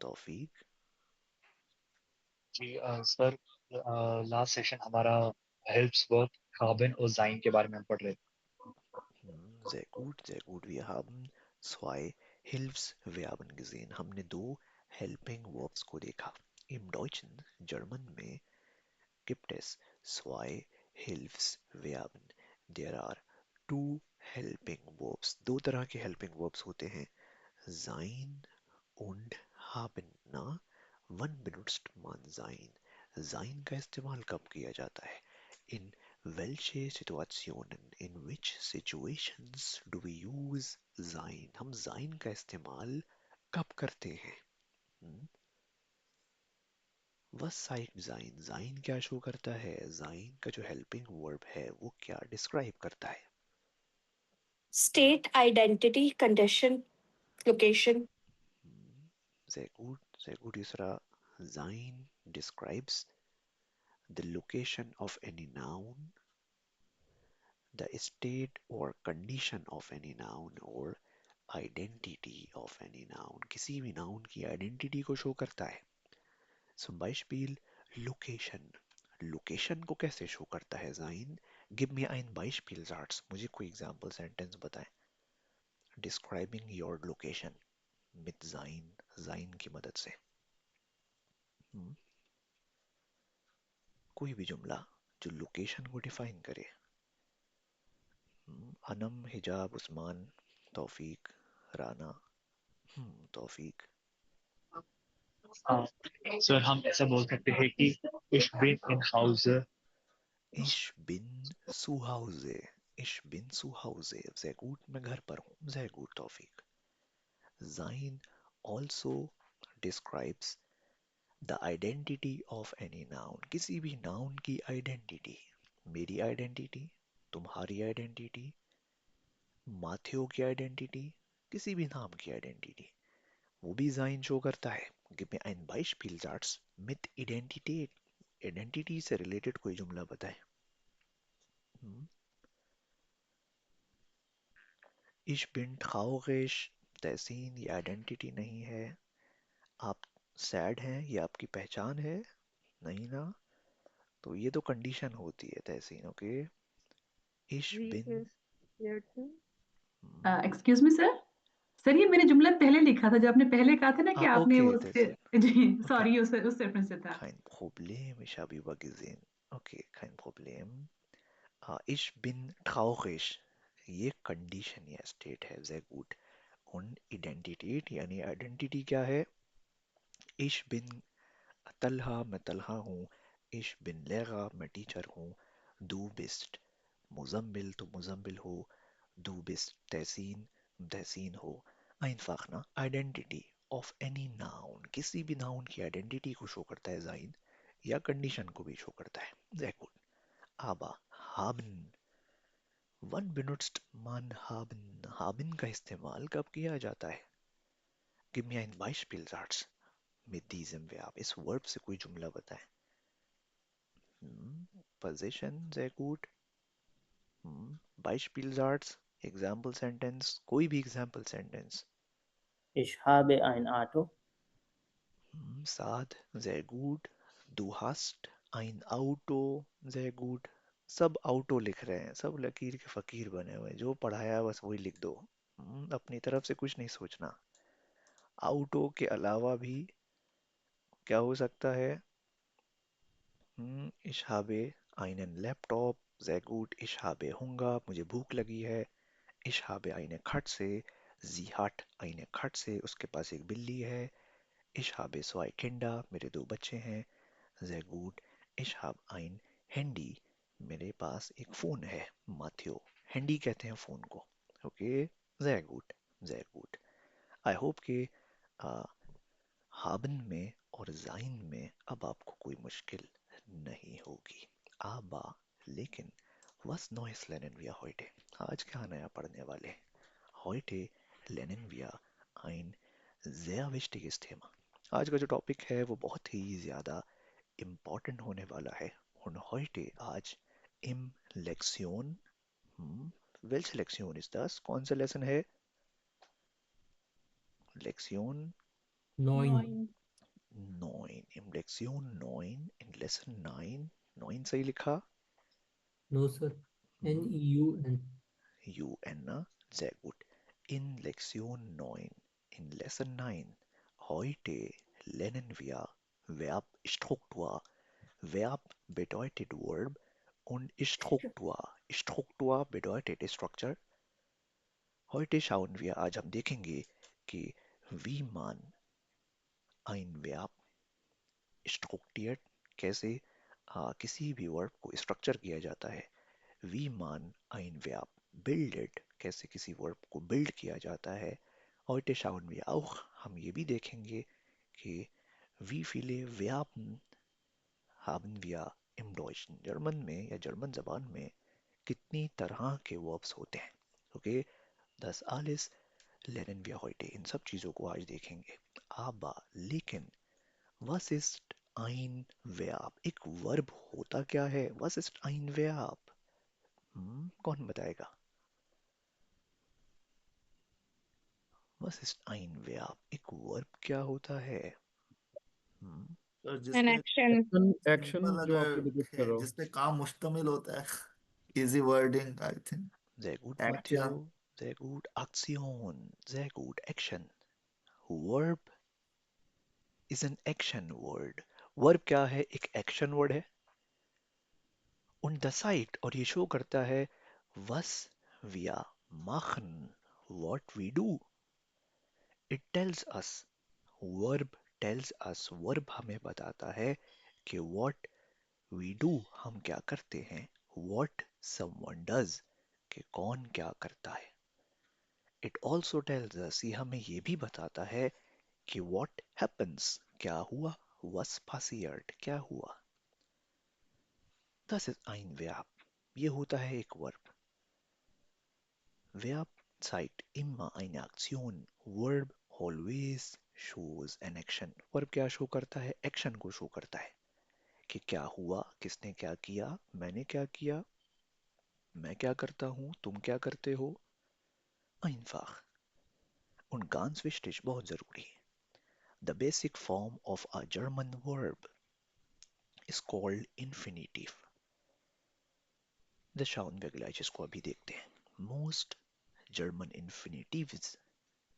तौफीक। जी sir, last session हमारा helps work carbon और जाइन के बारे में हम पढ़ रहे थे। Sehr gut, sehr gut. Wir haben zwei Hilfsverben gesehen. हमने दो helping verbs को देखा. Im Deutschen, German में gibt es zwei Hilfsverben. There are two helping verbs. दो तरह के helping verbs होते हैं. Sein und haben. Na, wann benutzt man sein? Sein का इस्तेमाल कब किया जाता है? In welche Situationen, in which situations do we use sein? हम sein का इस्तेमाल कब करते हैं? Hmm? Was zeigt sein? Sein क्या शो करता है? Sein का जो helping verb है वो क्या describe करता है? State, identity, condition, location. Hmm, sehr gut, sehr gut, Yusra. Sein describes the location of any noun, the state or condition of any noun or identity of any noun. किसी भी noun की identity को show करता है. Zum Beispiel location. Location को कैसे show करता है Sein? Give me ein Beispielsatz. मुझे कोई example sentence बताएं. Describing your location mit sein. Sein की मदद से. Hmm? कोई भी जुमला जो लोकेशन को डिफाइन करे. अनम, हिजाब, उस्मान, तौफीक, राना. तौफीक. हाँ सर, हम ऐसा बोल सकते हैं कि ich bin in Hause. Ich bin zu Hause. Ich bin zu Hause. Sehr gut, मैं घर पर हूँ. Sehr gut, Taufiq. Sein also describes the identity of any noun. किसी भी noun की identity. मेरी identity, तुम्हारी identity, माथियो की identity, किसी भी नाम की identity. वो भी Sein शो करता है. Gib mir ein Beispielsatz mit Identität. Identity से related कोई जुमला बताए. Hmm? Ich bin traurig. तहसीन ये आइडेंटिटी नहीं है. आप सैड हैं ये आपकी पहचान है. नहीं ना. तो ये तो कंडीशन होती है तहसीन. ओके. Ich जी bin. यस क्लियर थी। हम्म, एक्सक्यूज मी सर। सर ये मैंने जुमला पहले लिखा था, जो आपने पहले कहा था ना कि आपने ओके वो तहसीन. जी ओके. सॉरी, उस रेफरेंस से था। Kein Problem, ich habe übergesehen. Okay, kein Problem. Ich bin traurig. ये कंडीशन या स्टेट है. sehr gut. und Identität यानी आइडेंटिटी क्या है? Ich bin तलहा, मैं तलहा हूँ. Ich bin Lehrer, मैं टीचर हूँ. Du bist मुजम्मिल, तो मुजम्मिल हो. Du bist तहसीन, तहसीन हो. einfach ना. Identity of any noun. किसी भी noun की identity को शो करता है Sein, या कंडीशन को भी शो करता है. Sehr gut. Aber haben. Wann benutzt man haben? Haben का इस्तेमाल कब किया जाता है? Gib mir ein Beispielsatz mit diesem Verb. इस verb से कोई जुमला बताएं. Possession, sehr gut. Beispielsatz, Example Sentence, कोई भी Example Sentence. Ich habe ein Auto. Saad, sehr gut. Du hast ein Auto, sehr gut. सब auto लिख रहे हैं. सब लकीर के फकीर बने हुए हैं. जो पढ़ाया है बस वही लिख दो. अपनी तरफ से कुछ नहीं सोचना. auto के अलावा भी क्या हो सकता है? Ich habe einen Laptop, sehr gut. Ich habe Hunger, मुझे भूख लगी है. Ich habe eine Katze, sie hat eine Katze, उसके पास एक बिल्ली है. Ich habe zwei Kinder, मेरे दो बच्चे हैं. Sehr gut. Ich habe ein Handy, मेरे पास एक फ़ोन है. Matteo, Handy कहते हैं फ़ोन को. Okay, sehr gut, sehr gut. I hope कि haben में और sein में अब आपको कोई मुश्किल नहीं होगी. Aber, लेकिन was Neues lernen wir heute? आज क्या नया पढ़ने वाले? Heute lernen wir ein sehr wichtiges Thema. आज का जो टॉपिक है वो बहुत ही ज़्यादा इम्पोर्टेंट होने वाला है. Und heute आज im Lektion. Welche Lektion ist das? कौन सा लेसन है? Lektion Neun. 9 im Lektion 9 in Lesson 9 9 सही लिखा No, sir. Neun. UN na? Sehr gut. In Lektion 9 in Lesson 9 heute lernen wir Verbstruktur. Verb bedeutet Verb und Struktur. Struktur bedeutet Structure. Heute schauen wir, आज हम देखेंगे कि wie man ein Verb strukturiert कैसे किसी भी verb को structure किया जाता है wie man ein Verb bildet कैसे किसी वर्ब को बिल्ड किया जाता है heute schauen wir auch हम ये भी देखेंगे कि wie viele Verben haben wir im Deutschen German में या जर्मन जबान में कितनी तरह के वर्ब्स होते हैं okay das alles lernen wir heute इन सब चीज़ों को आज देखेंगे aber लेकिन Was ist ein Verb? एक वर्ब होता क्या है? Was ist ein Verb? कौन बताएगा? Was ist ein Verb? एक वर्ब क्या होता है? हम्म, तो An जिसपे action. एक्शन सिंपल जो आप डिस्कस कर रहे हो जिसपे काम मुश्तमिल होता है easy wording I think sehr gut, Matteo. Action Sehr gut. Aktion. Sehr gut. Action. Verb is an action word. Verb क्या है? एक action word है. Und das zeigt और ये शो करता है was wir machen, what we do. It tells us verb tells us verb हमें बताता है कि व्हाट वी डू हम क्या करते हैं व्हाट समवन डज कि कौन क्या करता है इट ऑल्सो टेल्स अस ये हमें ये भी बताता है कि व्हाट हैपन्स क्या हुआ was passiert क्या हुआ das ist ein Verb ये होता है एक verb Verb zeigt immer eine Aktion Verb always shows an action verb क्या शो करता है एक्शन को शो करता है कि क्या हुआ किसने क्या किया मैंने क्या किया मैं क्या करता हूँ तुम क्या करते हो einfach und ganz wichtig बहुत जरूरी the basic form of a German verb is called infinitive the schauen wir gleich इसको अभी देखते हैं most German infinitives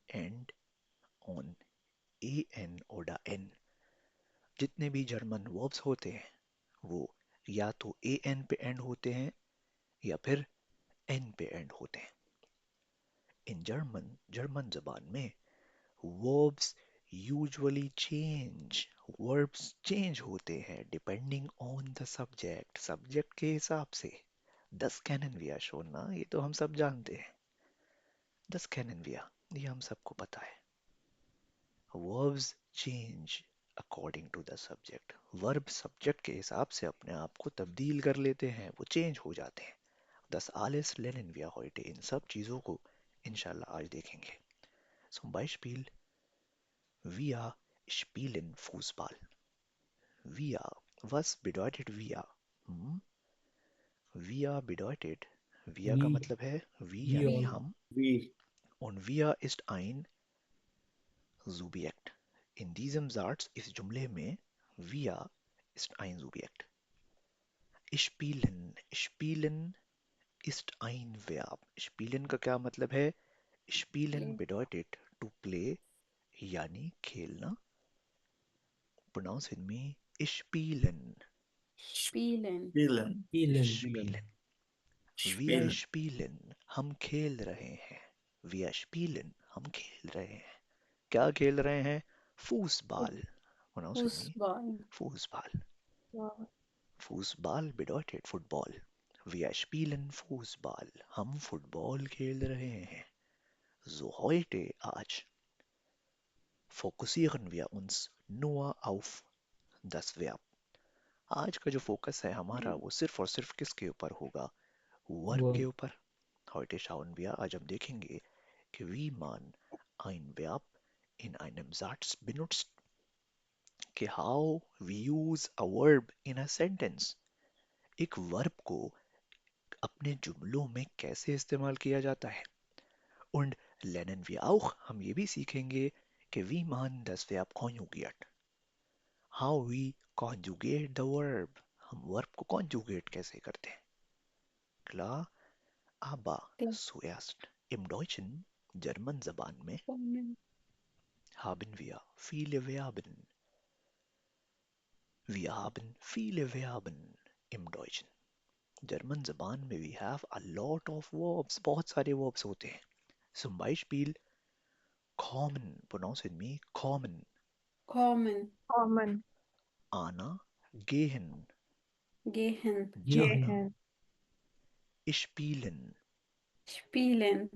end on an oder n जितने भी जर्मन वर्ब्स होते हैं वो या तो an पे एंड होते हैं या फिर n पे एंड होते हैं इन जर्मन जबान में verbs usually change होते हैं डिपेंडिंग ऑन द सब्जेक्ट के हिसाब से दस कैनन विया शोना ये तो हम सब जानते हैं दस कैनन विया ये हम सबको पता है verbs change according to the subject verb subject के हिसाब से अपने आप को तब्दील कर लेते हैं वो चेंज हो जाते हैं das alles lernen wir heute इन सब चीज़ों को इंशाल्लाह आज देखेंगे zum Beispiel wir spielen Fußball wir was bedeutet wir hm? wir bedeutet wir का We. मतलब है wie We यानी all. हम we und wir ist ein Subjekt in diesem Satz इस जुमले में wir ist ein Subjekt spielen ist ein Verb spielen का क्या मतलब है spielen bedeutet to play यानी खेलना pronounce with me spielen Spielen. फीलन Spielen. spielen wir spielen हम खेल रहे हैं wir spielen हम खेल रहे हैं क्या खेल रहे हैं Fußball pronounce with me Fußball. Fußball Wow. Fußball bedeutet Football wir spielen Fußball हम फुटबॉल खेल रहे हैं so heute आज fokussieren wir uns nur auf das Verb आज का जो फोकस है हमारा वो सिर्फ और सिर्फ किसके ऊपर होगा वर्ब Verb. के ऊपर heute schauen wir आज हम देखेंगे कि wie man ein Verb in einem Satz benutzt कि how we use a verb in a sentence एक वर्ब को अपने जुमलों में कैसे इस्तेमाल किया जाता है und lernen wir auch हम ये भी सीखेंगे कि wie man das Verb conjugiert. How we conjugate the verb. हम verb को conjugate कैसे करते हैं? Klar, aber Klar. zuerst im Deutschen, German जबान में, Kommen. haben wir viele Verben. Wir haben viele Verben im Deutschen. German जबान में we have a lot of verbs. बहुत सारे verbs होते हैं. Zum Beispiel kommen, pronounce with me, kommen, Kommen. Common. आना, gehen, Gehen. जाना, Gehen. spielen, Spielen.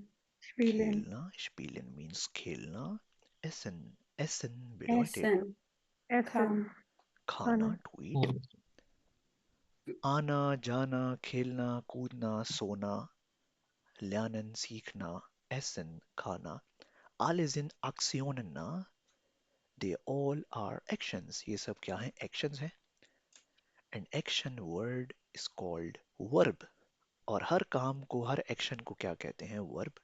Spielen. खेलना, spielen means खेलना, essen, essen bedeutet Essen. Essen. खाना, खाना. to eat, और आना, जाना, खेलना, कूदना, सोना, lernen, सीखना, essen, खाना, alle sind Aktionen, na? They all are actions. ये सब क्या हैं? Actions हैं. An action word is called verb. और हर काम को, हर action को क्या कहते हैं? Verb.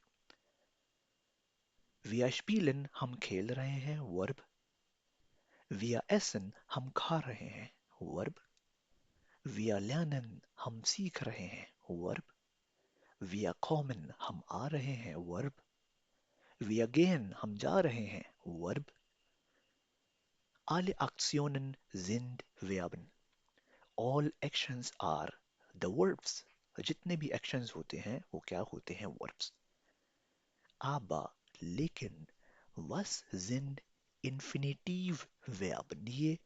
Wir spielen, हम खेल रहे हैं. Verb. Wir essen, हम खा रहे हैं. Verb. Wir lernen, हम सीख रहे हैं. Verb. Wir kommen, हम आ रहे हैं. Verb. Wir gehen, हम जा रहे हैं. Verb. Alle Aktionen sind Verben. All actions are the verbs. जितने भी actions होते हैं वो क्या होते हैं? Verbs. Aber, लेकिन, was sind Infinitivverben? ये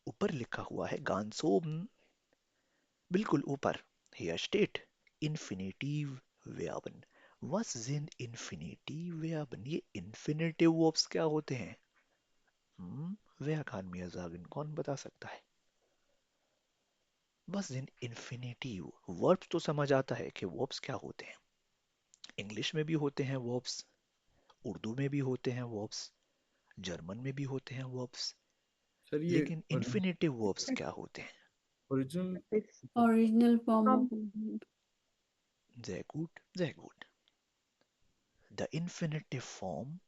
ऊपर लिखा हुआ है ganz oben, बिल्कुल ऊपर. Hier steht Infinitivverben. Was sind Infinitivverben? ये infinitive verbs क्या होते हैं? Wer kann mir sagen? कौन बता सकता है? बस इन इन्फिनेटिव वर्ब्स तो समझ आता है कि वर्ब्स क्या होते हैं. इंग्लिश में भी होते हैं वर्ब्स, उर्दू में भी होते हैं वर्ब्स, जर्मन में भी होते हैं वर्ब्स. सर ये लेकिन इन्फिनेटिव वर्ब्स क्या होते हैं? Original Original form of Sehr gut, sehr gut. The infinitive form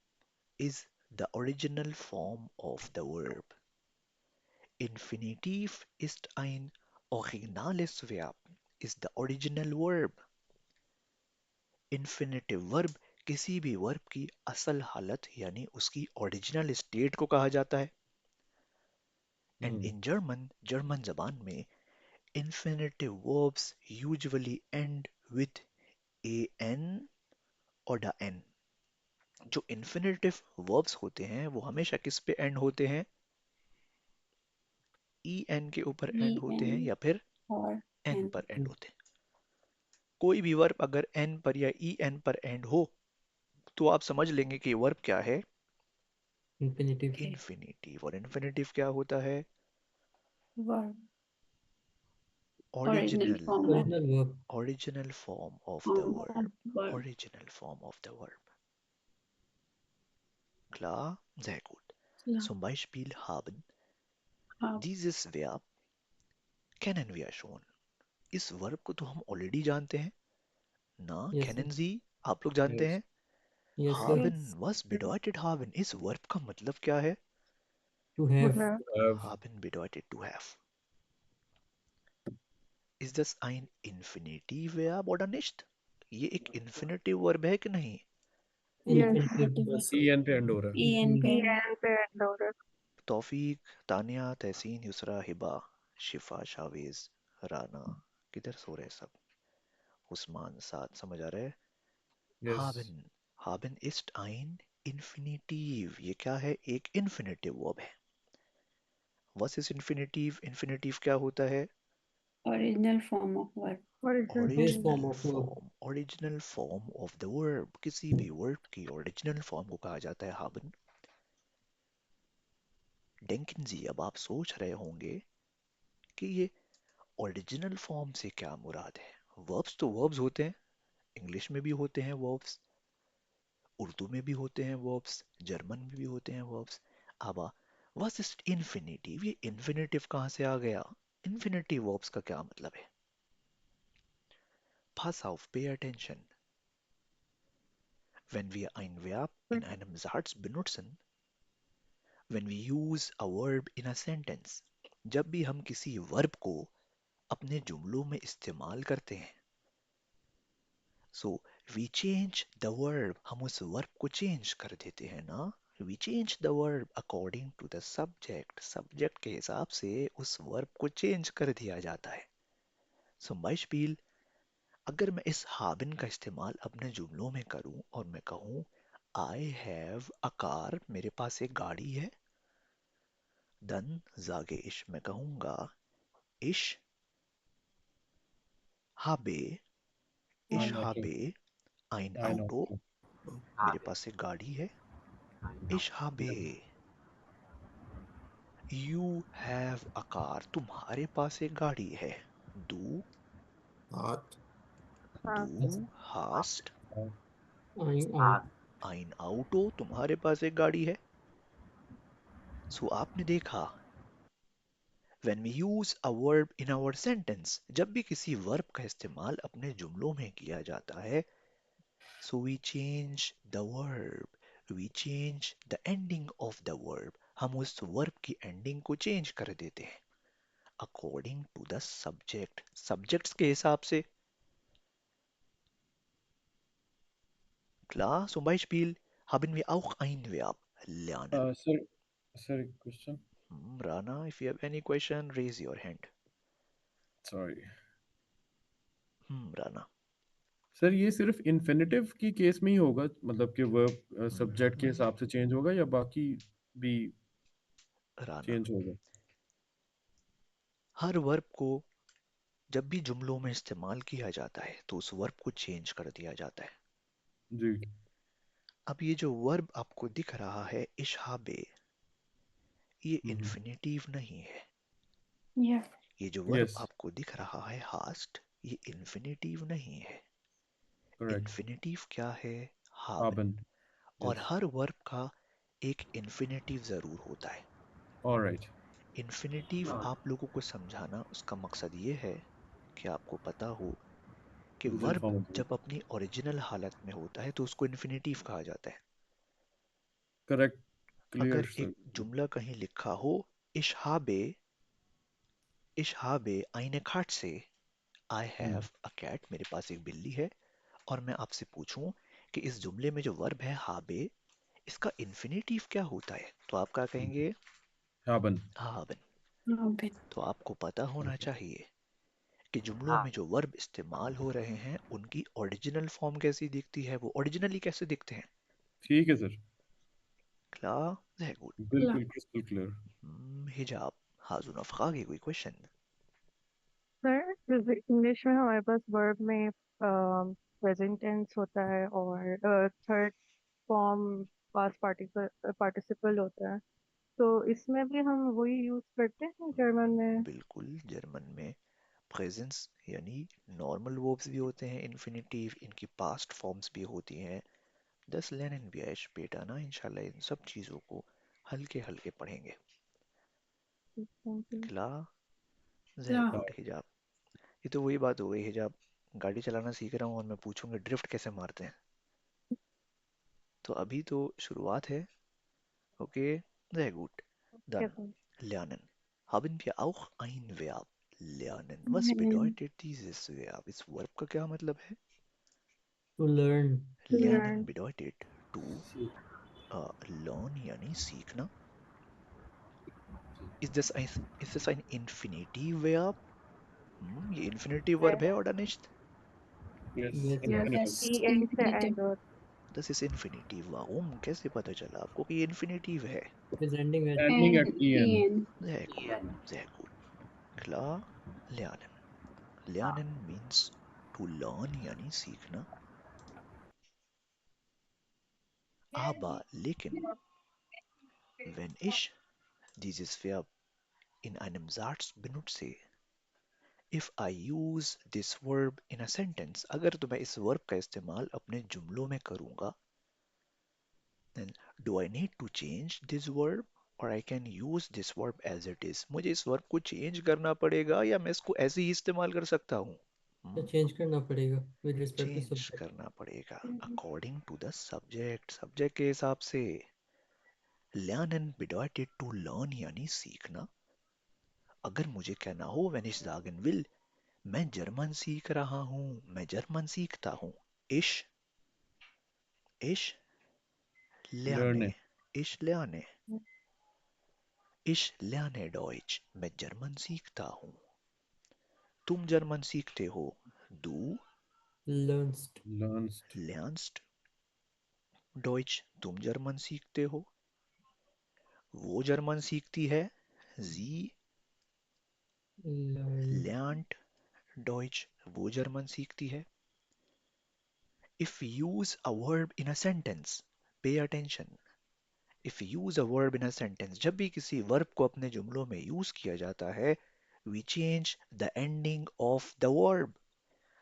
is the original form of the verb. Infinitiv ist ein originales Verb, ist the original verb. Infinitive verb किसी भी verb की असल हालत यानी उसकी ओरिजिनल स्टेट को कहा जाता है. एंड इन जर्मन, जर्मन जबान में infinitive verbs usually end with E N और द एन. जो इन्फिनेटिव वर्ब्स होते हैं वो हमेशा किस पे एंड होते हैं? ई एन के ऊपर एंड होते हैं en या फिर or एन en. पर एंड होते हैं. कोई भी वर्ब अगर एन पर या ई एन पर एंड हो तो आप समझ लेंगे कि वर्ब क्या है? इंफिनिटिव. इन्फिनेटिव. और इन्फिनेटिव क्या होता है? Verb. Original Original, form of original verb. original form of the verb. verb. Original form of the verb. Klar? Sehr gut. Klar. Zum Beispiel haben. Hab. Dieses Verb kennen wir schon. इस verb को तो हम already जानते हैं ना. Yes kennen Sie? आप लोग जानते यस हैं. Yes sir. haben, Yes. was bedeutet haben? इस वर्ब का मतलब क्या है? To To have. have. Haben bedeutet to have. Ist das ein Infinitivverb oder nicht? ये एक infinitive verb है कि नहीं? Yes. इंफिनिटिव. सी एन पे एंड हो रहा है. En पे En पे end हो रहा है. तौफीक, तानिया, तहसीन, युसरा, हिबा, शिफा, शावेज, राना. किधर सो रहे सब? उस्मान, साथ. समझ आ रहा है? Yes haben. haben ist ein Infinitiv. ये क्या है? एक infinitive verb है. Was ist Infinitiv? Infinitiv क्या होता है? original form of verb. Original base form. Form Original of verb. form. Original form of the verb. किसी भी verb की original form को कहा जाता है haben. Denken Sie, अब आप सोच रहे होंगे कि ये ओरिजिनल फॉर्म से क्या मुराद है? वर्ब्स तो वर्ब्स होते हैं. इंग्लिश में भी होते हैं वर्ब्स, उर्दू में भी होते हैं वर्ब्स, जर्मन में भी होते हैं वर्ब्स. अब व्हाट इज इन्फिनेटिव? ये इन्फिनेटिव कहाँ से आ गया? इन्फिनेटिव वर्ब्स का क्या मतलब है? Pass auf, pay attention. Wenn wir ein Verb in einem Satz benutzen, When we use a verb in a sentence, जब भी हम किसी वर्ब को अपने जुमलों में इस्तेमाल करते हैं, so we change the verb, हम उस वर्ब को चेंज कर देते हैं ना. We change the verb according to the subject. Subject के हिसाब से उस वर्ब को चेंज कर दिया जाता है. So Beispiel, अगर मैं इस हाबिन का इस्तेमाल अपने जुमलों में करूं और मैं कहूं I have a car, मेरे पास एक गाड़ी है, then sage ich, मैं कहूंगा ich habe, ich Ein Auto. habe ein Ein Auto, Auto. मेरे पास एक गाड़ी है. Ich habe, you have a car, तुम्हारे पास एक गाड़ी है. Du Hat. hast Ein ein Auto, तुम्हारे पास एक गाड़ी है. So आपने देखा, when we use a verb in our sentence, जब भी किसी वर्ब का इस्तेमाल अपने जुमलों में किया जाता है, so we change the verb, we change the ending of the verb, हम उस वर्ब की एंडिंग को चेंज कर देते हैं according to the subject, subjects के हिसाब से. Klar, zum Beispiel haben wir auch ein Verb, lernen. Sir, question. Rana, if you have any question, raise your hand. Sorry. Rana. Sir ये सिर्फ इन्फिनिटिव की केस में ही होगा, मतलब कि वर्ब सब्जेक्ट के हिसाब से चेंज होगा या बाकी भी राना, चेंज होगा? हर वर्ब को जब भी जुमलों में इस्तेमाल किया जाता है तो उस वर्ब को चेंज कर दिया जाता है. जी. अब ये जो वर्ब आपको दिख रहा है इशहाबे, ये इन्फिनिटिव नहीं है. Yeah. ये जो वर्ब Yes. आपको दिख रहा है हास्ट, ये इन्फिनिटिव नहीं है. Correct. इन्फिनिटिव क्या है? हाबन. Haben. और Yes. हर वर्ब का एक इन्फिनिटिव जरूर होता है. All right. इन्फिनिटिव आप लोगों को समझाना, उसका मकसद ये है कि आपको पता हो कि Original verb form of the जब अपनी ओरिजिनल हालत में होता है तो उसको इन्फिनिटिव कहा जाता है. Correct. Clear, अगर sir. एक जुमला कहीं लिखा हो इशहाबे, इशहाबे आइने खाट से, आई हैव अ कैट, मेरे पास एक बिल्ली है, और मैं आपसे पूछूं कि इस जुमले में जो वर्ब है हाबे, इसका इन्फिनिटिव क्या होता है, तो आप क्या कहेंगे? Haben. हाबन. Okay. तो आपको पता होना चाहिए कि जुमलों में जो वर्ब इस्तेमाल हो रहे हैं उनकी ओरिजिनल फॉर्म कैसी दिखती है, वो ओरिजिनली कैसे दिखते हैं. ठीक है सर. Klar, sehr gut. बिल्कुल crystal clear. हिजाब, हाजुन अफगागी कोई क्वेश्चन? सर जैसे इंग्लिश में हमारे पास वर्ब में प्रेजेंट टेंस होता है और थर्ड फॉर्म पास्ट पार्टिसिपल होता है, तो इसमें भी हम वही यूज करते हैं जर्मन में. बिल्कुल, जर्मन में प्रेजेंस यानी नॉर्मल वर्ब्स भी होते हैं इन्फिनिटिव, इनकी पास्ट फॉर्म्स भी होती हैं. 10 लेनिन भी है बेटा ना, इंशाल्लाह इन सब चीज़ों को हल्के हल्के पढ़ेंगे. क्ला ज़े गुड हिजाब. ये तो वही बात हो गई हिजाब, गाड़ी चलाना सीख रहा हूँ और मैं पूछूंगा ड्रिफ्ट कैसे मारते हैं, तो अभी तो शुरुआत है. ओके, ज़े good. Dann lernen. Haben wir auch ein Verb? Lernen. Was bedeutet dieses Verb? इस वर्ब का क्या मतलब है? to learn. Lernen bedeutet to learn यानी सीखना. Is this ein infinitive verb? ये infinitive verb है oder nicht? Yes. Yes. Yes. E N से Infinitive. end होता Das ist infinitive. Warum? कैसे पता चला आपको कि ये infinitive है? It is ending at Ending at And en. en. Sehr gut, sehr gut. Klar, lernen. Lernen means to learn यानी सीखना. Aber लेकिन wenn ich dieses Verb in einem Satz benutze, if I use this verb in a sentence, अगर तो मैं इस verb का इस्तेमाल अपने जुमलों में करूंगा, then do I need to change this verb or I can use this verb as it is? मुझे इस verb को change करना पड़ेगा या मैं इसको ऐसे ही इस्तेमाल कर सकता हूँ? तो चेंज करना पड़ेगा with respect to change subject. करना पड़ेगा according to the subject, subject के हिसाब से. Lernen bedeutet to learn यानी सीखना. अगर मुझे कहना हो wenn ich sagen will, मैं जर्मन सीख रहा हूँ, मैं जर्मन सीखता हूँ. Ich, ich lerne, learning ich lerne, ich lerne Deutsch. मैं जर्मन सीखता हूँ. तुम जर्मन सीखते हो. Du learns learns lernst Deutsch. तुम जर्मन सीखते हो. वो जर्मन सीखती है. Sie learn lernt Deutsch. वो जर्मन सीखती है. If we use a verb in a sentence, pay attention. If we use a verb in a sentence, जब भी किसी verb को अपने जुमलों में यूज किया जाता है, we change the ending of the verb.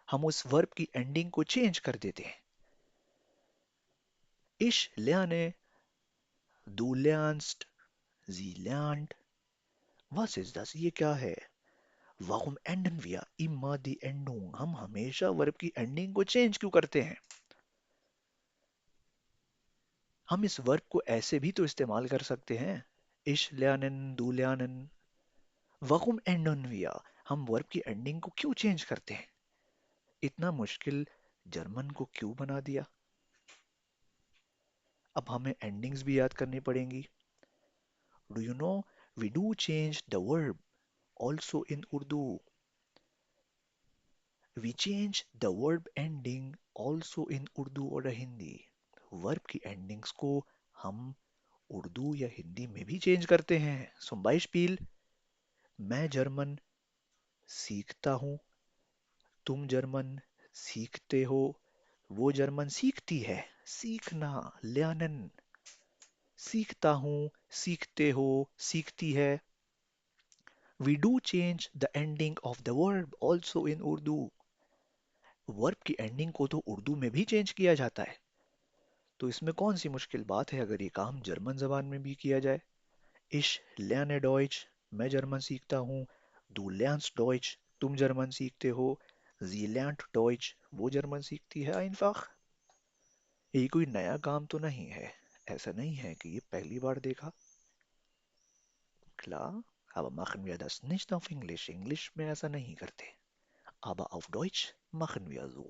हम उस verb की ending को change कर देते हैं. Ich lerne, du lernst, sie lernt. Was ist das? ये क्या है? Warum enden wir immer die Endung? हम हमेशा verb की ending को change क्यों करते हैं? हम इस वर्ब को ऐसे भी तो इस्तेमाल कर सकते हैं. Ich lernen, du lernen. Warum enden wir? हम वर्ब की एंडिंग को क्यों चेंज करते हैं? इतना मुश्किल जर्मन को क्यों बना दिया? अब हमें एंडिंग्स भी याद करनी पड़ेंगी. Do you know we do change the verb also in Urdu. We change the verb ending also in Urdu और हिंदी. वर्ब की एंडिंग्स को हम उर्दू या हिंदी में भी चेंज करते हैं. Zum Beispiel, मैं जर्मन सीखता हूँ, तुम जर्मन सीखते हो, वो जर्मन सीखती है. सीखना, lernen. सीखता हूँ, सीखते हो, सीखती है. We do change the ending of the verb also in Urdu. Verb की एंडिंग को तो उर्दू में भी चेंज किया जाता है. तो इसमें कौन सी मुश्किल बात है अगर ये काम जर्मन जबान में भी किया जाए. Ich lerne Deutsch, मैं जर्मन सीखता हूँ. Du lernst Deutsch, तुम जर्मन सीखते हो. Sie lernt Deutsch, वो जर्मन सीखती है. Einfach. ये कोई नया काम तो नहीं है. ऐसा नहीं है कि ये पहली बार देखा. Klar, aber machen wir das nicht auf Englisch. English में ऐसा नहीं करते. Aber auf Deutsch machen wir so.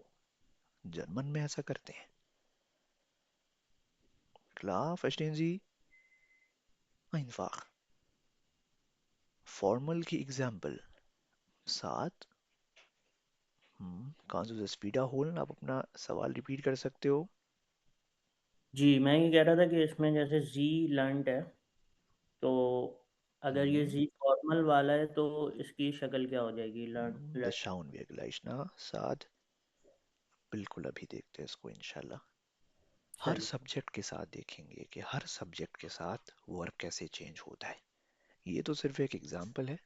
German में ऐसा करते हैं. Klar, verstehen Sie? Einfach. Formal की एग्जाम्पल 7. कांजू स्पीडा होल. आप अपना सवाल रिपीट कर सकते हो. जी मैं ये कह रहा था कि इसमें जैसे जी लर्नड है, तो अगर ये हम्म, जी फॉर्मल वाला है तो इसकी शक्ल क्या हो जाएगी? Learn Das schauen wir gleich nach. साद. बिल्कुल अभी देखते हैं इसको इंशाल्लाह. हर चलिए सब्जेक्ट के साथ देखेंगे कि हर सब्जेक्ट के साथ वर्ब कैसे चेंज होता है. ये तो सिर्फ एक एग्जाम्पल है,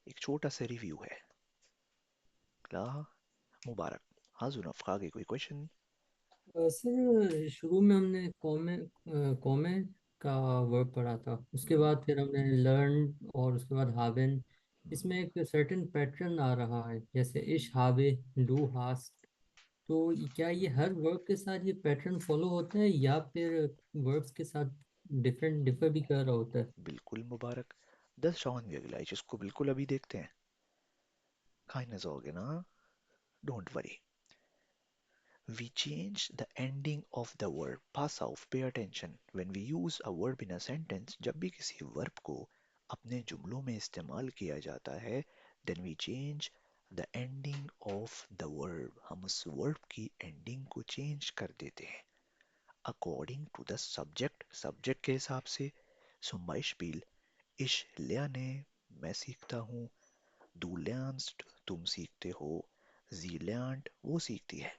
एक छोटा सा रिव्यू है. Klar, मुबारक. Hast du noch Frage, कोई क्वेश्चन? सर शुरू में हमने कॉमे का वर्ब पढ़ा था, उसके बाद फिर हमने लर्न और उसके बाद हावेन. इसमें एक सर्टेन पैटर्न आ रहा है, जैसे इश हावे डू हास्ट. तो क्या ये हर वर्ब के साथ ये पैटर्न फॉलो होता है या फिर वर्ब्स के साथ डिफर भी कर रहा होता है? बिल्कुल मुबारक. Das schauen wir gleich. इसको बिल्कुल अभी देखते हैं. Keine Sorge, ना. Don't worry. We change the ending of the verb. Pass auf, pay attention. When we use a verb in a sentence, जब भी किसी verb को अपने जुमलों में इस्तेमाल किया जाता है, then we change the ending of the verb. हम उस verb की ending को change कर देते हैं. According to the subject, subject के हिसाब से. Zum Beispiel, ich lerne, मैं सीखता हूँ. Du lernst, तुम सीखते हो. Sie lernt, वो सीखती है.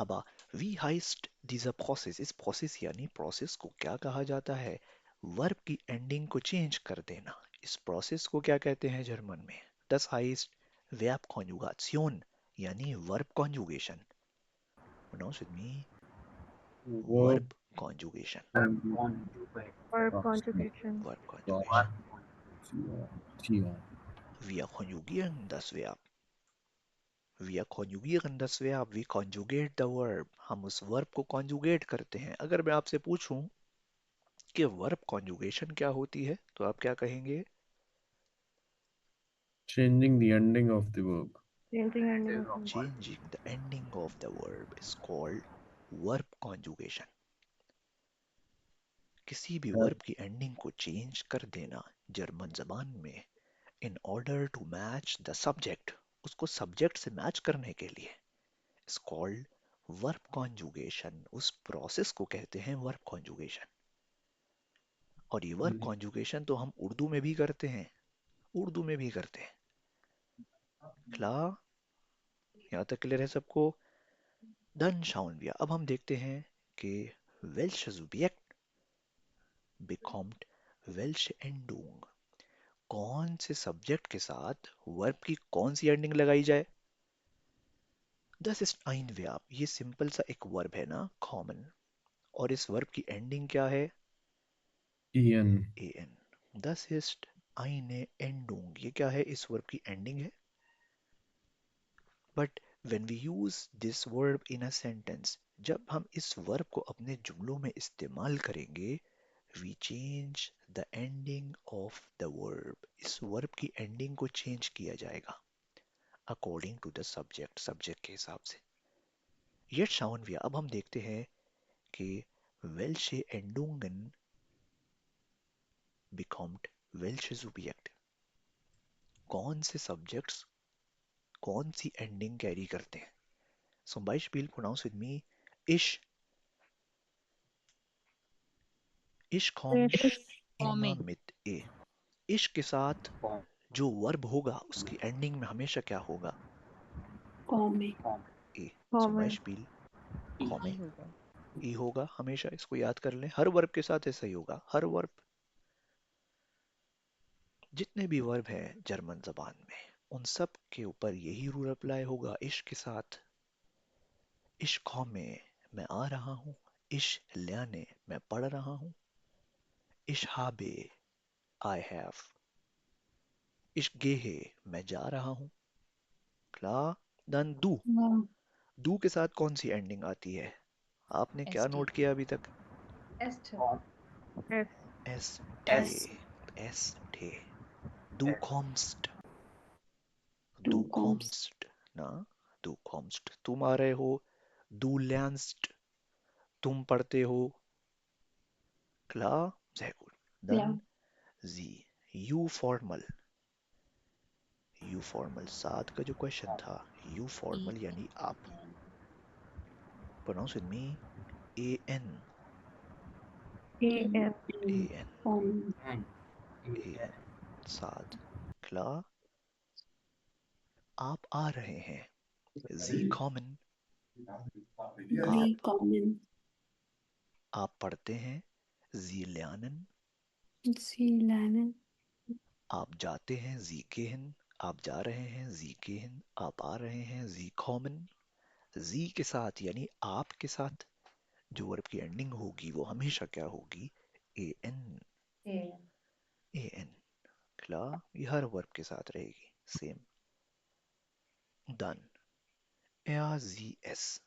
Aber wie heißt dieser Prozess? इस प्रोसेस यानी प्रोसेस को क्या कहा जाता है? वर्ब की एंडिंग को चेंज कर देना. इस प्रोसेस को क्या कहते हैं जर्मन में? Das heißt Verbkonjugation यानी verb conjugation. Pronounce with me. Verb Verb conjugation. Verb conjugation. Verb conjugation. जी हाँ. Wir konjugieren das Verb. Wir conjugieren das Verb. We conjugate the verb. हम उस verb को conjugate करते हैं. अगर मैं आपसे पूछूं इसके वर्ब कॉन्जुगेशन क्या होती है? तो आप क्या कहेंगे? Changing the ending of the verb. Changing ending of the Changing the ending of the verb is called verb conjugation. किसी भी वर्ब की एंडिंग को चेंज कर देना जर्मन जबान में in order to match the subject, उसको सब्जेक्ट से मैच करने के लिए, इज कॉल्ड वर्ब कॉन्जुगेशन। उस प्रोसेस को कहते हैं वर्ब कॉन्जुगेशन। और ये वर्ब कॉन्जुगेशन तो हम उर्दू में भी करते हैं, उर्दू में भी करते हैं। क्लियर? यहाँ तक क्लियर है सबको? Dann schauen wir, अब हम देखते हैं कि welches Subjekt bekommt welche Endung, कौन से सब्जेक्ट के साथ वर्ब की कौन सी एंडिंग लगाई जाए। Das ist ein Verb, ये सिंपल सा एक वर्ब है ना, कॉमन, और इस वर्ब की एंडिंग क्या है? En. an। Das ist eine Endung, ये क्या है? इस वर्ब की एंडिंग है। But when we use this verb in a sentence, जब हम इस वर्ब को अपने जुमलों में इस्तेमाल करेंगे, we change the ending of the verb, इस वर्ब की एंडिंग को चेंज किया जाएगा according to the subject, subject के हिसाब से। Jetzt schauen wir, अब हम देखते हैं कि welche Endungen bekommt welche Subjekt, कौन से सब्जेक्ट्स कौन सी एंडिंग कैरी करते हैं। Zum Beispiel pronounce with me, ich komme immer mit e। इश के साथ जो वर्ब होगा उसकी एंडिंग में हमेशा क्या होगा? Komme. ए। Zum Kommen. Beispiel komme, ई होगा हमेशा, इसको याद कर लें। हर वर्ब के साथ ऐसा ही होगा, हर वर्ब, जितने भी वर्ब हैं जर्मन जबान में, उन सब के ऊपर यही रूल अप्लाई होगा। इश के साथ इश komme, मैं आ रहा हूँ। इश lerne, मैं पढ़ रहा हूँ। इश habe, I have। इश gehe, मैं जा रहा हूँ। Klar? Dann du, Wow. Do के साथ कौन सी एंडिंग आती है? आपने क्या ST. नोट किया अभी तक? S. S S. ठे, एस ठे। Du kommst, Du du kommst. kommst, ना, du kommst, तुम आ रहे हो। Du lernst, तुम पढ़ते हो। Klar? Sehr gut. Ja. Dann sie, you formal, you formal, साथ का जो क्वेश्चन था, you formal यानी आप। Pronounce with me, an, A. N. an, Kommen. an, साथ। Klar? आप आ रहे हैं। Sie kommen, Sie kommen. आप पढ़ते हैं। Sie lernen, Sie lernen. आप जाते हैं। Sie gehen, आप जा रहे हैं। Sie gehen, आप आ रहे हैं। Sie kommen, Sie के साथ यानी आप के साथ जो वर्ब की एंडिंग होगी वो हमेशा क्या होगी? an, an। क्लियर? ये हर वर्ब के साथ रहेगी same. Dann sie es,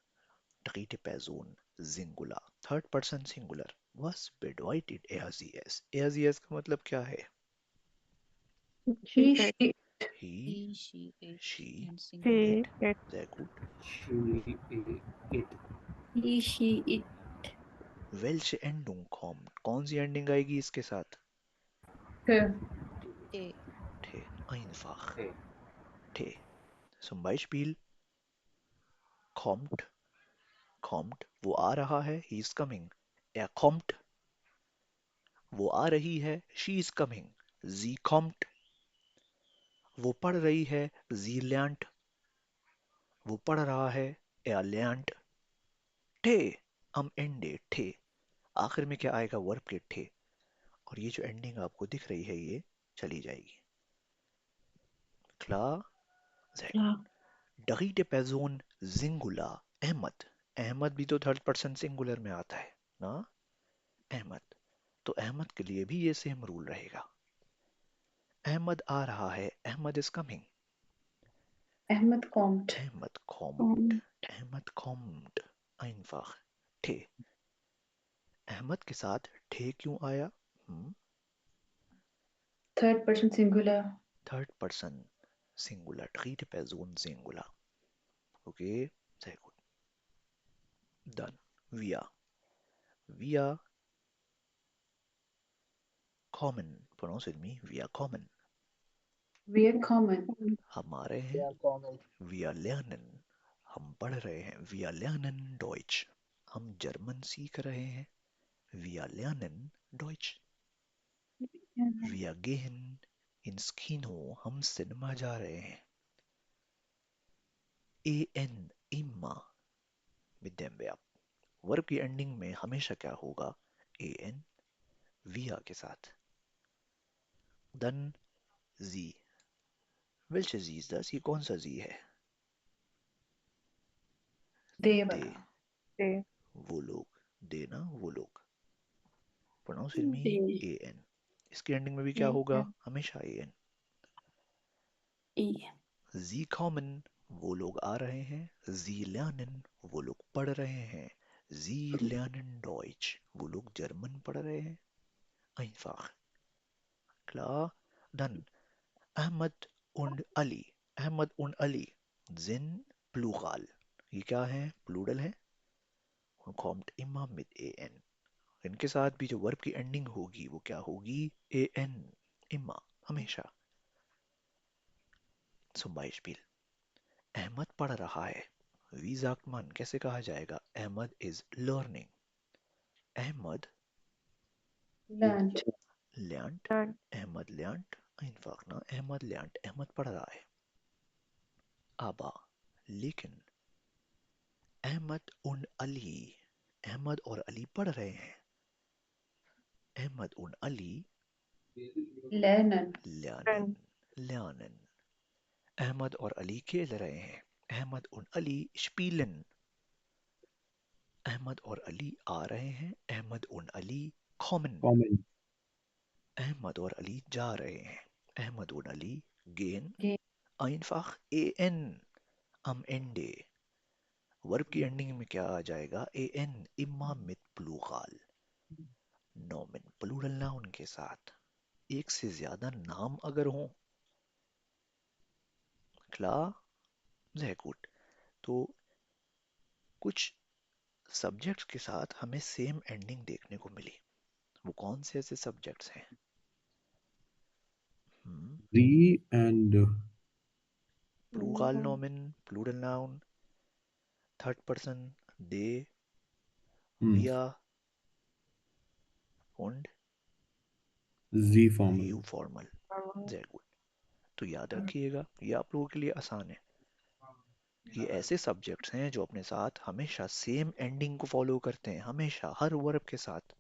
dritte Person Singular, third person Singular। Was bedeutet sie es? sie es का मतलब क्या है? She. He, It. she. He, she, she, and singular. He. it। It. Sehr gut। He, she, it. Welche Endung kommt? कौन सी ending आएगी इसके साथ? A. T, einfach। T। Zum Beispiel kommt, kommt, वो आ रहा है, he is coming। Er kommt, वो आ रही है, she is coming। Sie kommt, वो पढ़ रही है, sie lernt, वो पढ़ रहा है, er lernt। ठे, am Ende, ठे, आखिर में क्या आएगा? वर्ब के ठे। और ये जो एंडिंग आपको दिख रही है ये चली जाएगी। Klar? Sehr Klar. gut। dritte Person Singular, Ahmad. Ahmad भी तो थर्ड पर्सन सिंगुलर में आता है ना, अहमद। तो अहमद के लिए भी ये सेम रूल रहेगा। अहमद आ रहा है, Ahmed is coming. Ahmed kommt. Ahmed kommt, Kommt. Ahmed kommt, einfach। ठे, अहमद के साथ ठे क्यों आया? Third person singular. Third person singular, dritte Person Singular. Okay, sehr gut. Dann wir. Wir kommen. Pronounce with me. Wir kommen. We are common. हम आ रहे हैं. Yeah, common. Wir lernen. हम पढ़ रहे हैं. Wir lernen Deutsch. हम German सीख रहे हैं. Wir lernen Deutsch. Wir gehen ins Kino. हम सिनेमा जा रहे हैं. En immer mit dem Verb. Verb की एंडिंग में हमेशा क्या होगा? en wir के साथ. Dann sie. Welche sie ist das? ये कौन सा sie है? They They. वाला. They. वो लोग. they ना वो लोग. Pronounce with me. They. an. इसकी एंडिंग में भी क्या होगा? हमेशा an. E. Sie kommen. वो लोग आ रहे हैं. Sie lernen. वो लोग पढ़ रहे हैं. Sie lernen Deutsch. वो लोग जर्मन पढ़ रहे हैं. Einfach. Klar. Dann Ahmad und Ali. Ahmad und Ali sind Plural. ये क्या है? प्लूरल है. Und kommt immer mit an. इनके साथ भी जो वर्ब की एंडिंग होगी वो क्या होगी? an. Immer. हमेशा. Zum Beispiel. अहमद पढ़ रहा है. Wie sagt man? कैसे कहा जाएगा? Ahmad is learning. Ahmad Learned. lernt. Learned. Ahmad lernt. Einfach ना. अहमद lernt. अहमद पढ़ रहा है. Aber. लेकिन. Ahmad und Ali. अहमद और अली पढ़ रहे हैं. Ahmed und Ali Lernen. lernen. lernen. Ahmad और अली खेल रहे हैं. Ahmed und Ali spielen. Ahmad और अली आ रहे हैं. Ahmed und Ali kommen. कॉमन. अहमद और अली जा रहे हैं. Ahmed und Ali gehen. Gehen. Einfach en am Ende. Verb की एंडिंग में क्या आ जाएगा? an. Immer mit Plural. Nomen plural noun के साथ. एक से ज्यादा नाम अगर हो. Klar? Sehr gut. तो कुछ सब्जेक्ट्स के साथ हमें सेम एंडिंग देखने को मिली. वो कौन से ऐसे सब्जेक्ट्स हैं? री एंड प्लूरल नोमेन, plural noun, third person they, wir und जी formal. you formal. Sehr gut. तो याद रखिएगा, ये आप लोगों के लिए आसान है. ये ऐसे सब्जेक्ट्स हैं जो अपने साथ हमेशा सेम एंडिंग को फॉलो करते हैं. हमेशा हर वर्ब के साथ.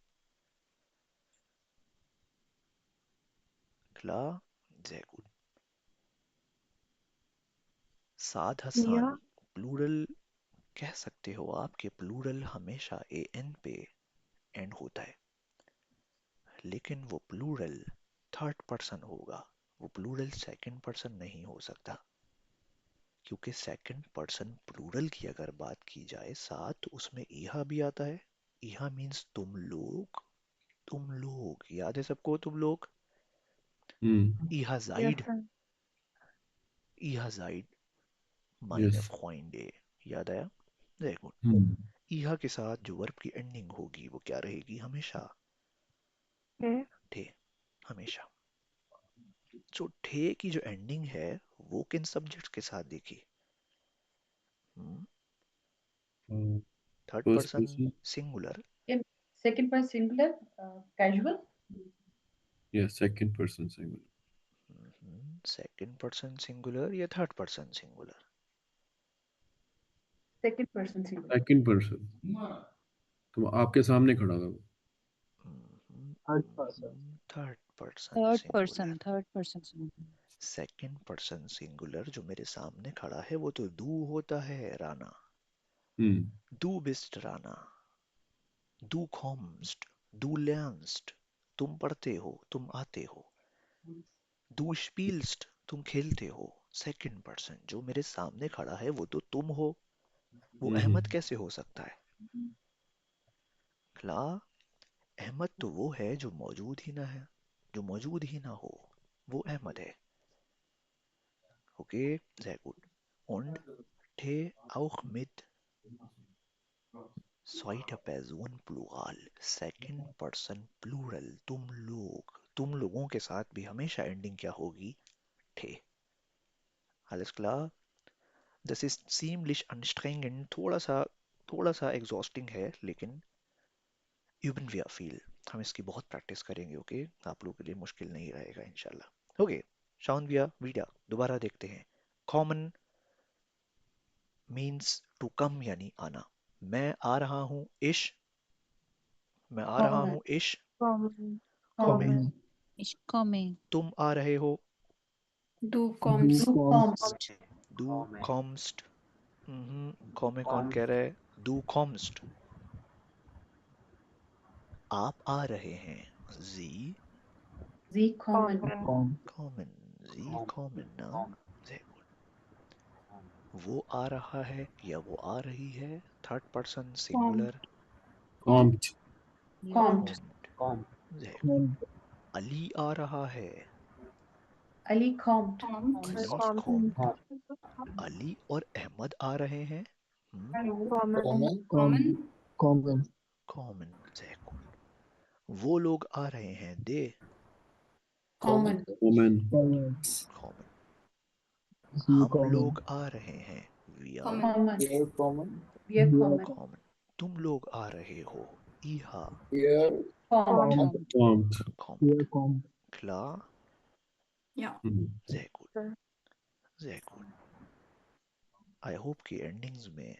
Klar? Sehr gut. साध हसान Yeah. प्लूरल कह सकते हो आप कि प्लूरल हमेशा an पे एंड होता है. लेकिन वो प्लूरल थर्ड पर्सन होगा. वो प्लूरल सेकंड पर्सन नहीं हो सकता. क्योंकि सेकंड पर्सन प्लूरल की अगर बात की जाए साथ, तो उसमें इहा भी आता है. इहा मीन्स तुम लोग. तुम लोग याद है सबको? तुम लोग. इहा Yes, जाइड. sir. इहा जाइड meine यस. Freunde. याद आया? देखो, इहा के साथ जो वर्ब की एंडिंग होगी वो क्या रहेगी? हमेशा Okay. ठे. हमेशा. जो ठे की जो एंडिंग है वो किन सब्जेक्ट्स के साथ देखी? Third first person person. Singular. In second person singular. Casual. Yes, second person singular. Second person singular या third person singular? Second person singular. Second person. तो आपके सामने खड़ा था वो. Third person. Third person third singular. Person third person second person singular जो मेरे सामने खड़ा है वो तो दू होता है. Rana. Du bist Rana. Du kommst. Du lernst. तुम पढ़ते हो. तुम आते हो. Du spielst. तुम खेलते हो. सेकंड पर्सन जो मेरे सामने खड़ा है वो तो तुम हो. वो अहमद कैसे हो सकता है? Klar? अहमद तो वो है जो मौजूद ही ना है, जो मौजूद ही ना हो, वो अहमद है. Okay, sehr gut. Und te auch mit zweiter Person Plural, second person Plural, तुम लोग, तुम लोगों के साथ भी हमेशा एंडिंग क्या होगी? थे. Alles klar? Das ist ziemlich anstrengend, थोड़ा सा एग्जॉस्टिंग है, लेकिन üben wir viel. हम इसकी बहुत प्रैक्टिस करेंगे, ओके? आप लोगों के लिए मुश्किल नहीं रहेगा इंशाल्लाह. Okay, schauen wir wieder. दोबारा देखते हैं. Common means to come यानी आना. मैं आ रहा हूँ इश, मैं आ रहा Common. हूँ इश Common. कॉमे. Common. Ich komme. तुम आ रहे हो Du kommst. Du kommst. दू कॉम्स्ट. कॉमे कौन कह रहा है? दू कॉम्स्ट. आप आ रहे हैं. जी Sie kommen. Common. कॉमन. जी कॉमन ना. Sehr gut. वो आ रहा है या वो आ रही है. Third person singular. Kommt. Kommt. Sehr gut. Ali आ रहा है. Ali kommt. अली कॉम्ड. अली और अहमद आ रहे हैं. Common. कॉमन. Sehr gut. वो लोग आ रहे हैं. They Kommen. Kommen. कॉमन. हम लोग आ रहे हैं. We are Kommen. Wir kommen. कॉमन. तुम लोग आ रहे हो. इहा Kommt. Kommt. कॉमन. Klar? Ja. Sehr gut. Sehr gut. I hope कि एंडिंग्स में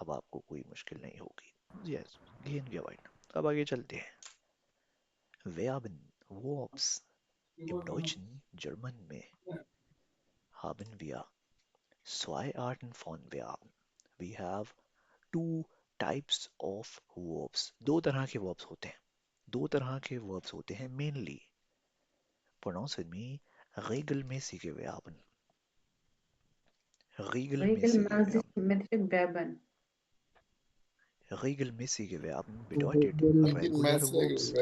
अब आपको कोई मुश्किल नहीं होगी. Yes, gehen wir weiter. अब आगे चलते हैं. Verben, Verbs. Im Deutschen, German में haben wir zwei Arten von Verben. We have two types of verbs. दो तरह के verbs होते हैं. दो तरह के verbs होते हैं mainly. Pronounce with me. Regelmäßige Verben. Regelmäßige Verben. Regelmäßig Verben. Regelmäßige Verben bedeutet regular verbs.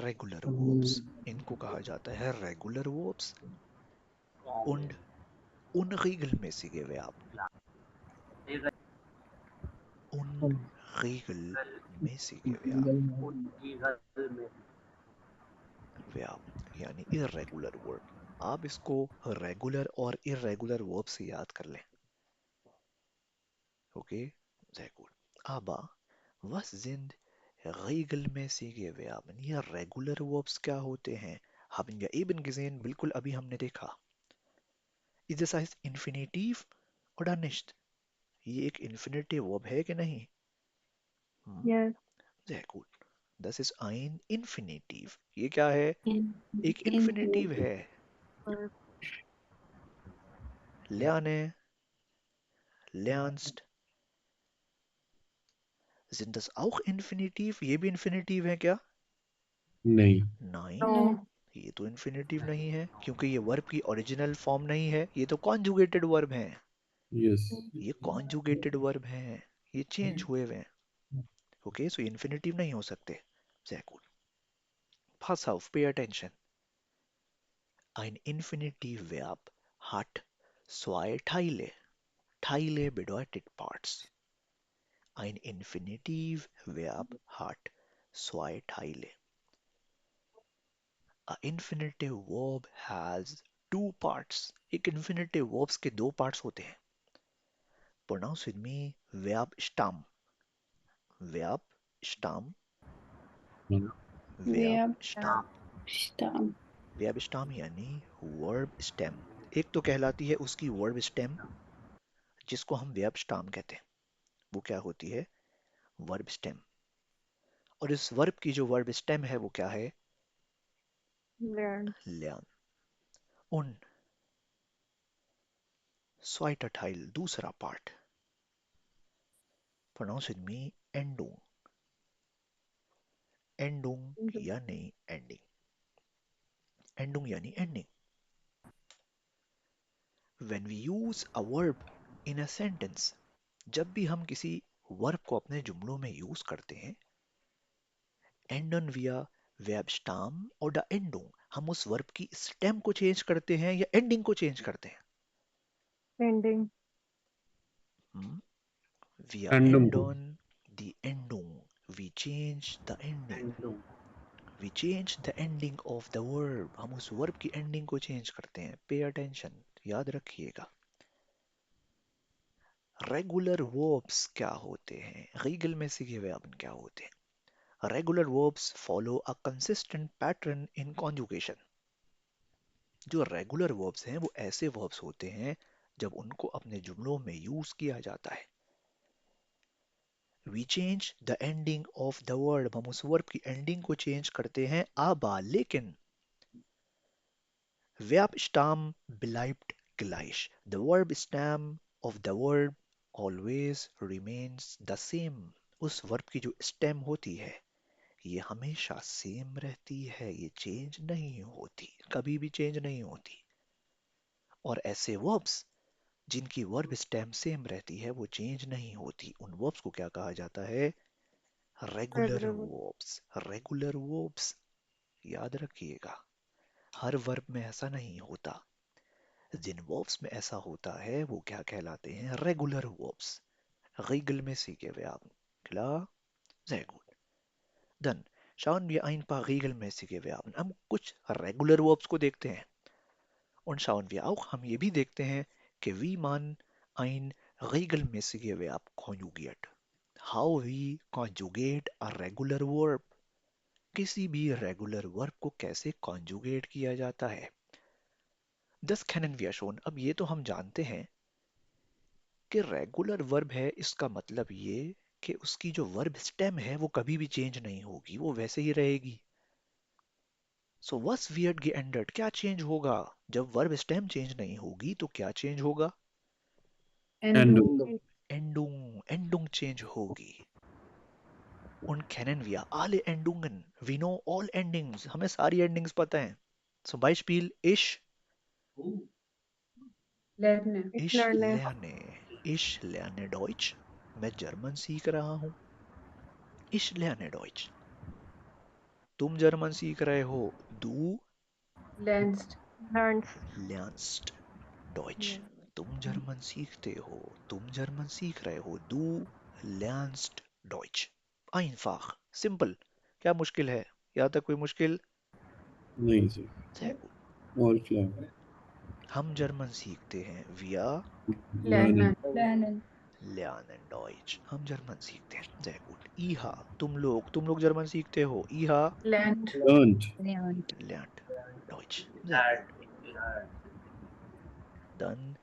Regular verbs. इनको कहा जाता है regular verbs. Und unregelmäßige Verben. Unregelmäßige Verben. Verb यानी irregular verb. आप इसको regular और irregular verb से याद कर लें. Okay? Sehr gut. Aber was sind regelmäßige Verben? ये regular verbs क्या होते हैं? Haben wir eben gesehen, बिल्कुल अभी हमने देखा. Ist das heißt Infinitiv oder nicht? ये एक infinitive verb है कि नहीं? Yes. Sehr gut. Das ist ein Infinitiv. ये क्या है? एक infinitive है. Lerne, lernst. Sind das auch Infinitiv? ये भी Infinitiv है क्या? नहीं. नहीं. No. ये तो Infinitiv नहीं है, क्योंकि ये वर्ब की ओरिजिनल फॉर्म नहीं है. ये तो कॉन्जुगेटेड वर्ब है. Yes. ये कॉन्जुगेटेड वर्ब है. ये चेंज हुए हुए हैं. ओके, सो इन्फिनेटिव नहीं हो सकते. Sehr gut. Pass auf, pay attention. Ein Infinitivverb hat zwei Teile. Teile bedeutet Parts. Ein Infinitivverb hat zwei Teile. A infinitive verb has two parts. एक infinitive verbs के दो parts होते हैं. Pronounce with me. Verb stam. Verb stam. Hmm. Verb stam. Stamm. Verb stam यानी verb stem. एक तो कहलाती है उसकी verb stem, जिसको हम verb stam कहते हैं. वो क्या होती है? Verb stem. और इस verb की जो verb stem है वो क्या है? Learn. Lernen. Und zweiter Teil, दूसरा part. Pronounce with me. Endung. Endung यानी ending. Endung यानी ending. When we use a verb in a sentence, जब भी हम किसी वर्ब को अपने जुमलों में यूज करते हैं एंडन विया verb stem और द एंडोंग, हम उस वर्ब की स्टेम को चेंज करते हैं या एंडिंग को चेंज करते हैं? ending, We एंडम end को on the ending. We change the ending. We change the ending of the verb. हम उस वर्ब की एंडिंग को चेंज करते हैं. Pay attention. याद रखिएगा. रेगुलर वर्ब्स क्या होते हैं? रीगल में सीखे हुए अपन क्या होते हैं? Regular verbs follow a consistent pattern in conjugation. जो रेगुलर वर्ब्स हैं वो ऐसे वर्ब्स होते हैं जब उनको अपने जुमलों में यूज किया जाता है. We change the ending of the verb. हम उस वर्ब की एंडिंग को चेंज करते हैं. आबा लेकिन verb stem bleibt gleich. The verb stem of the verb always remains the same. उस वर्ब की जो स्टेम होती है ये हमेशा सेम रहती है, ये चेंज नहीं होती, कभी भी चेंज नहीं होती. और ऐसे वर्ब्स जिनकी वर्ब स्टेम सेम रहती है वो चेंज नहीं होती, उन वर्ब्स को क्या कहा जाता है? Regular regular verb, verbs. Regular verbs याद रखिएगा. हर वर्ब में ऐसा नहीं होता. जिन वर्ब्स में ऐसा होता है वो क्या कहलाते हैं? Regular verbs. regelmäßige Verben. Klar? Sehr gut. Dann schauen wir ein paar regelmäßige Verben. हम कुछ रेगुलर वर्ब्स को देखते हैं. Und schauen wir auch, हम ये भी देखते हैं कि wie man ein regelmäßige Verb konjugiert. How we conjugate a regular verb. किसी भी रेगुलर वर्ब को कैसे कॉन्जुगेट किया जाता है. दस कैनन wir schon. अब ये तो हम जानते हैं कि रेगुलर वर्ब है, इसका मतलब ये कि उसकी जो वर्ब स्टेम है वो कभी भी चेंज नहीं होगी, वो वैसे ही रहेगी. सो was wird geändert, क्या चेंज होगा? जब वर्ब स्टेम चेंज नहीं होगी तो क्या चेंज होगा? Endung. ending, एंडुंग. एंडुंग चेंज होगी. Und kennen wir alle Endungen. We know all endings. हमें सारी endings पता हैं. So Beispiel ich Lerne. ich Ich lerne, lerne. Ich lerne Deutsch. मैं जर्मन सीख रहा हूँ. Ich lerne Deutsch. तुम जर्मन सीख रहे हो. Du Lernst. learns, lernst Deutsch. Yeah. तुम जर्मन सीखते हो. तुम जर्मन सीख रहे हो. Du lernst Deutsch. Einfach. Simple. क्या मुश्किल है? यहाँ तक कोई मुश्किल? नहीं जी Sehr gut. और क्या हम जर्मन सीखते हैं. Wir Lernen. Lernen. lernen Deutsch. हम जर्मन सीखते हैं. Sehr gut. Iha. तुम लोग जर्मन सीखते हो. Iha Lernt. learned Lernt. lernt Deutsch. Sehr gut. Dann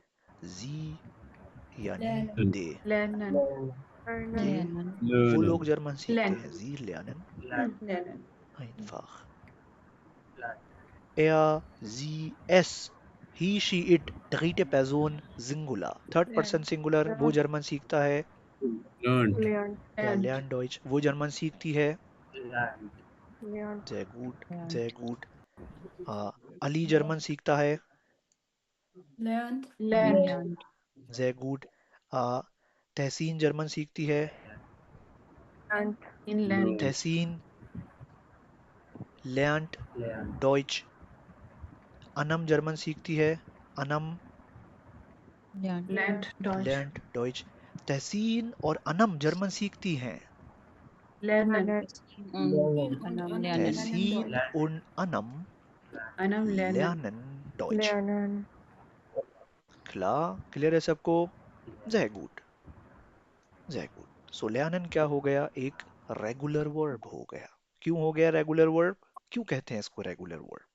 sie यानी Lernen. दे. Lernen. learner, Okay. Lernen. वो learning लोग जर्मन सीखते Lernen. हैं. Sie lernen Lernen. einfach. Er, sie, es. He, she, it. dritte Person Singular. Third person Lernt. Singular. वो German सीखता है. learned learn, या Lernt. lernt Deutsch. वो German सीखती है. learn, Sehr gut. Lernt. Sehr gut. Ali German सीखता है. Lernt. Lernt. Lernt. Sehr gut. Tahseen German सीखती है. learn, In lernt. Tahseen lernt Deutsch. Anam German सीखती है. Anam Lernt. Lernt Deutsch. lernt Deutsch. तहसीन और अनम जर्मन सीखती हैं. Lernen. learn, Und Anam lernen. तहसीन und Anam Anam lernen. lernen Deutsch. learn, Klar? Clear है सबको? Sehr gut. Sehr gut. So lernen क्या हो गया? एक रेगुलर वर्ब हो गया. क्यों हो गया रेगुलर वर्ब? क्यों कहते हैं इसको रेगुलर वर्ब?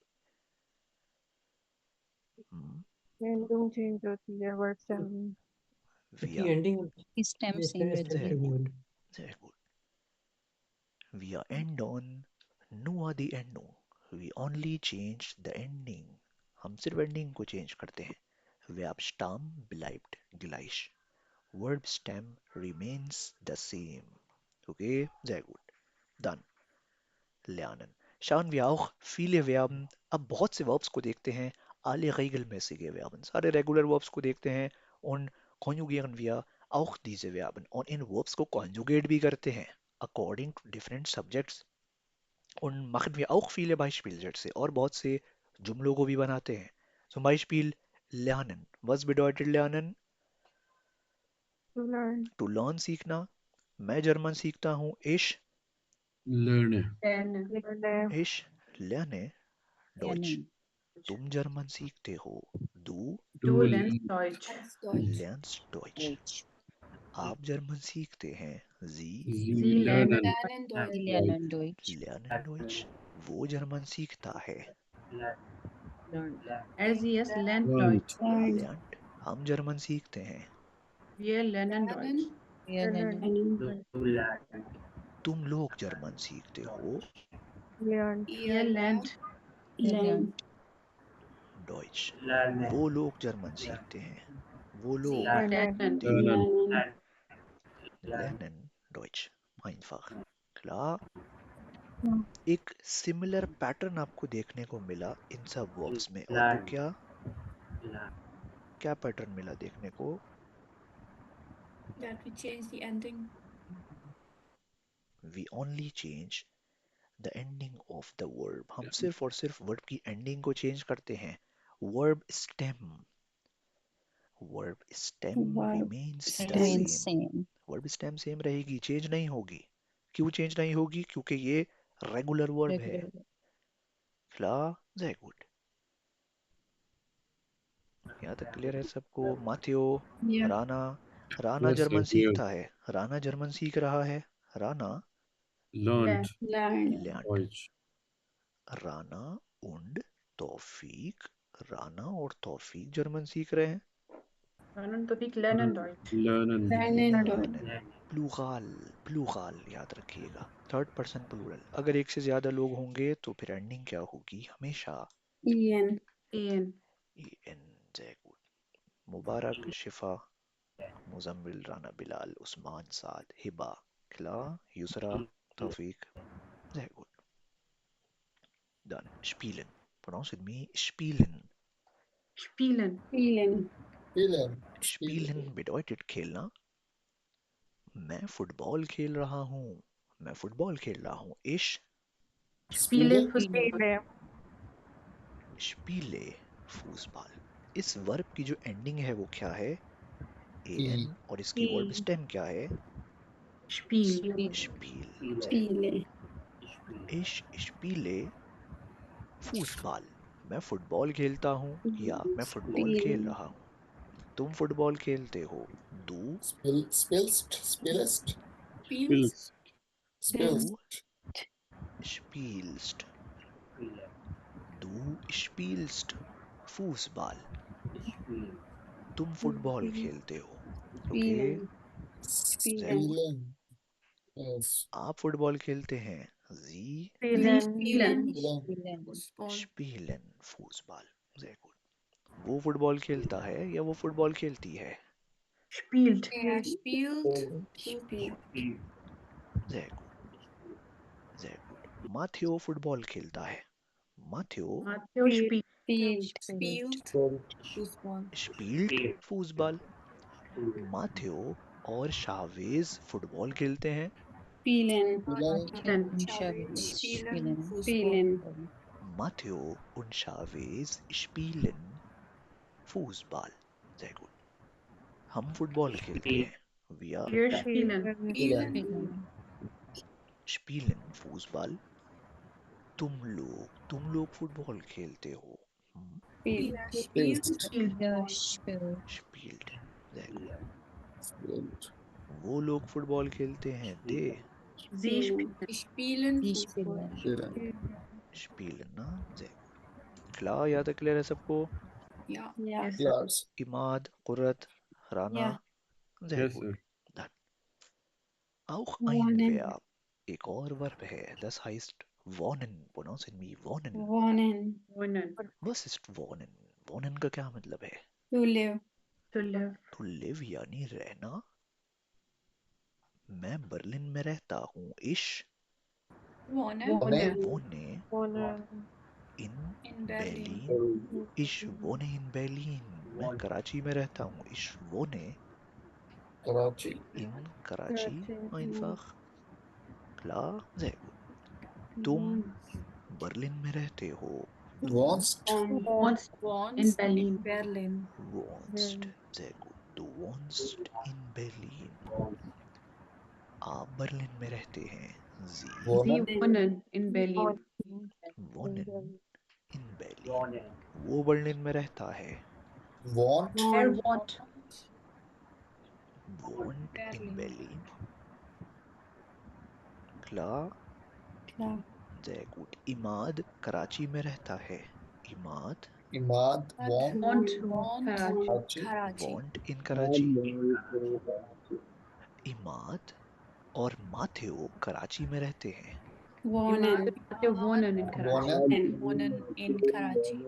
ending change होती है word stem में. उसकी Wir एंडिंग Stem same रहती Sehr है. gut. Sehr gut. Wir ändern nur die Endung. We only change the ending. हम सिर्फ एंडिंग को चेंज करते हैं. Verb stem bleibt gleich. Verb stem remains the same. Okay, sehr gut. Dann lernen. Schauen wir auch viele Verben. अब बहुत से verbs को देखते हैं. Alle regelmäßige Verben. सारे regular verbs को देखते हैं. Und konjugieren wir Auch diese Verben und इन verbs को conjugate भी करते हैं according to different subjects und machen wir auch viele Beispielsätze और बहुत से जुमलों को भी बनाते हैं. Zum Beispiel lernen. Was bedeutet lernen? To learn. To learn सीखना. मैं जर्मन सीखता हूँ. Ich learn Lerne. lerne Deutsch. Lernen. तुम जर्मन सीखते हो. Du Du lernst Deutsch. lernst Deutsch. Deutsch. आप जर्मन सीखते हैं. Sie Sie lernen Sie lernen Deutsch. lernen Deutsch. वो जर्मन सीखता है. Learn. Er sie es lernt Deutsch. Lernt. हम जर्मन सीखते हैं. Wir lernen Deutsch. Wir lernen. तुम लोग जर्मन सीखते हो. Learn. Ihr lernt Lernen. Deutsch. वो लोग जर्मन सीखते हैं. वो लोग lernen. lernen Deutsch. Einfach. Klar. एक सिमिलर पैटर्न आपको देखने को मिला इन सब वर्ब्स में. और वो क्या पैटर्न मिला देखने को? That we change the ending. We only change the ending of the verb. हम सिर्फ और सिर्फ वर्ब की एंडिंग को चेंज करते हैं. Verb stem remains the Remains same. same. Verb stem same रहेगी, चेंज नहीं होगी. क्यों चेंज नहीं होगी? क्योंकि ये रेगुलर वर्ब है. Regular. Klar, sehr gut. यहाँ तक क्लियर है सबको? माथियो, Yeah. Rana Yes, German sir, clear. सीखता है. राना जर्मन सीख रहा है. Rana learn lernt. Deutsch. Rana und तौफीक. राना और तौफीक जर्मन सीख रहे हैं. Ranan und Tawfiq lernen Deutsch. lernen plural याद रखिएगा. Third person plural. अगर एक से ज्यादा लोग होंगे तो फिर एंडिंग क्या होगी? हमेशा Ian. en. Sehr gut. Mubarak, Shifa, Muzammil, Rana, Bilal, Usman, Saad, Hiba, klar, Yusra, Taufiq. Sehr gut. Dann spielen. Pronounce with me. Spielen. Spielen. Spielen bedeutet खेलना. मैं फुटबॉल खेल रहा हूँ. मैं फुटबॉल खेल रहा हूँ. Ich Spiele Fußball. spiele Fußball. इस वर्ब की जो एंडिंग है वो क्या है? an. और इसकी वर्ब स्टेम क्या है? Spiel. Spiel. Ich spiele Fußball. मैं फुटबॉल खेलता हूँ या मैं फुटबॉल खेल रहा हूँ. तुम फुटबॉल खेलते हो. Du Spielst. spielst. Du spielst Fußball. तुम फुटबॉल खेलते हो. ओके. आप फुटबॉल खेलते हैं. Sie spielen Fußball. Sehr gut. वो फुटबॉल खेलता है या वो फुटबॉल खेलती है? Spielt. Sehr gut. Sehr gut. Matteo football खेलता है. माथियो Matteo spielt. spielt Fußball. माथियो और शावेज फुटबॉल खेलते हैं. Matteo und Chavez spielen Fußball. Sehr gut. हम फुटबॉल खेलते हैं. Wir Wir spielen Fußball. तुम लोग फुटबॉल खेलते हो. Spielt. Sehr gut. वो लोग फुटबॉल खेलते हैं. Sie spielen. Spielen, ना. Sehr gut. Klar, याद है, क्लियर है सबको? Yes. Imad, कुरत, Rana. Sehr Yes, gut. sir. Dann. Auch ein Verb. एक और वर्ब है. Das heißt wohnen. Pronounce with me. Wohnen. Wohnen. Was ist wohnen? Wohnen का क्या मतलब है? To live. To live यानी रहना. मैं बर्लिन में रहता हूँ. Ich Wohne. wohne in Berlin. Ich wohne in Berlin. मैं कराची में रहता हूँ. Ich wohne Karachi. In Karachi, Karachi. einfach. Klar, sehr gut. तुम बर्लिन में रहते हो. Wonst. Wants in Berlin. Berlin. Wohnst. Sehr gut. Du wohnst in Berlin. आप Berlin में रहते हैं. Sie Wohnen. Sie wohnen in Berlin. wohnen in Berlin. वो Berlin में रहता है. Want. Er wohnt Wohnt in Berlin. Berlin. Klar, Klar. sehr gut. Imad Karachi में रहता है. Imad Imad. Want. wohnt Want Karachi. Karachi. want in Karachi. Imad और माथेओ कराची में रहते हैं. Wohnen. Imad wohnen in Karachi. Wohnen. Wohnen in Karachi.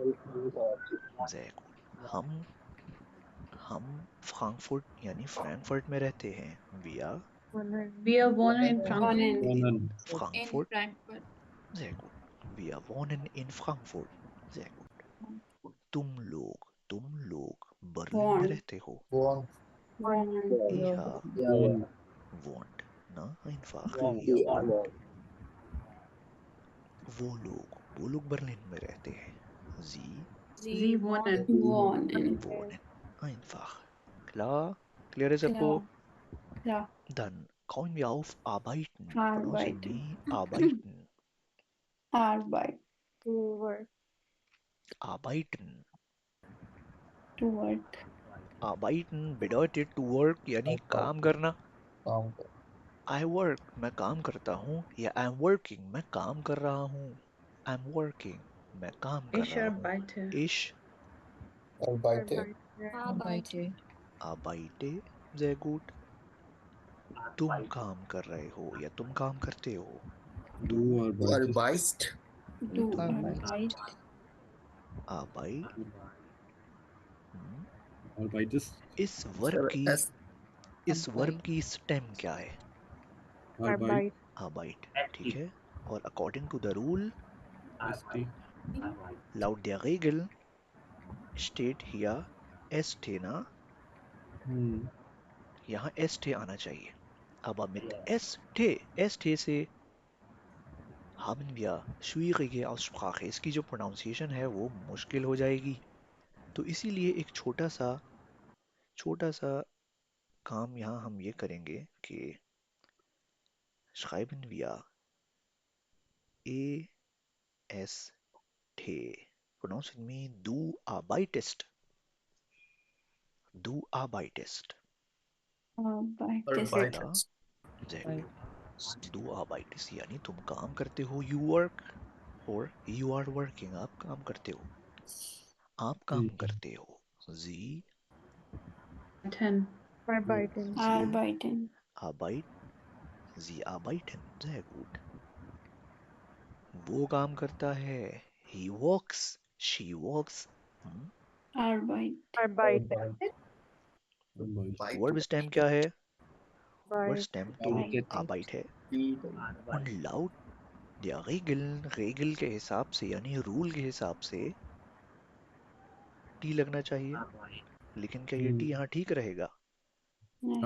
Sehr gut. हम फ्रांकफर्ट यानी Frankfurt में रहते हैं. Wir wohnen in Frankfurt. Wohnen Wohnen. in Frankfurt. Frankfurt. Sehr gut. Wir wohnen in Frankfurt. Sehr gut. तुम लोग बर्लिन में Wohnen. रहते हो. Want. Wohnen. Ja, Wohnen. wohnt. Na, einfach. Wohnt. Ihr wohnt. वो लोग बर्लिन में रहते हैं. Sie Sie wohnen. Wohnen. einfach. Klar? Clear ist सबको? Klar. Dann kommen wir auf arbeiten. Pronunciation Arbeiten. wie arbeiten. Arbeit. To work. Arbeiten. To work. Arbeiten bedeutet to work यानी काम करना. काम. I work मैं काम करता हूँ. या I'm working मैं काम कर रहा हूँ. I'm working मैं काम कर Ich रहा हूँ. arbeite. Ich Arbeite. Arbeite. arbeite. Sehr gut. तुम काम कर रहे हो या तुम काम करते हो. Du arbeitest. Arbeist. Du Arbeit. Arbeit. Arbeit. Arbeitest. इस वर्ब की S. इस वर्ब की स्टेम क्या है. Arbeit. Arbeit. ठीक है. और according to the rule Ist. laut der Regel steht hier ST ना. यहाँ ST आना चाहिए. Aber mit ST से haben wir schwierige Aussprache. इसकी जो pronunciation है वो मुश्किल हो जाएगी. तो इसीलिए एक छोटा सा काम यहाँ हम ये करेंगे कि schreiben wir EST. Pronounce with me. Du arbeitest. Du arbeitest. Arbeitest. Klar? Sehr gut. Du arbeitest यानी तुम काम करते हो. You work or you are working. आप काम करते हो. आप काम करते हो. Sie Arbeiten. Arbeiten. Sie arbeiten. Sehr gut. वो काम करता है. He works. She works. Arbeit. Arbeiten. Verb stem क्या है? Verb Arbeit. stem तो Arbeit है. Und laut der Regel के हिसाब से यानी रूल के हिसाब से टी लगना चाहिए. लेकिन क्या ये टी यहाँ ठीक रहेगा?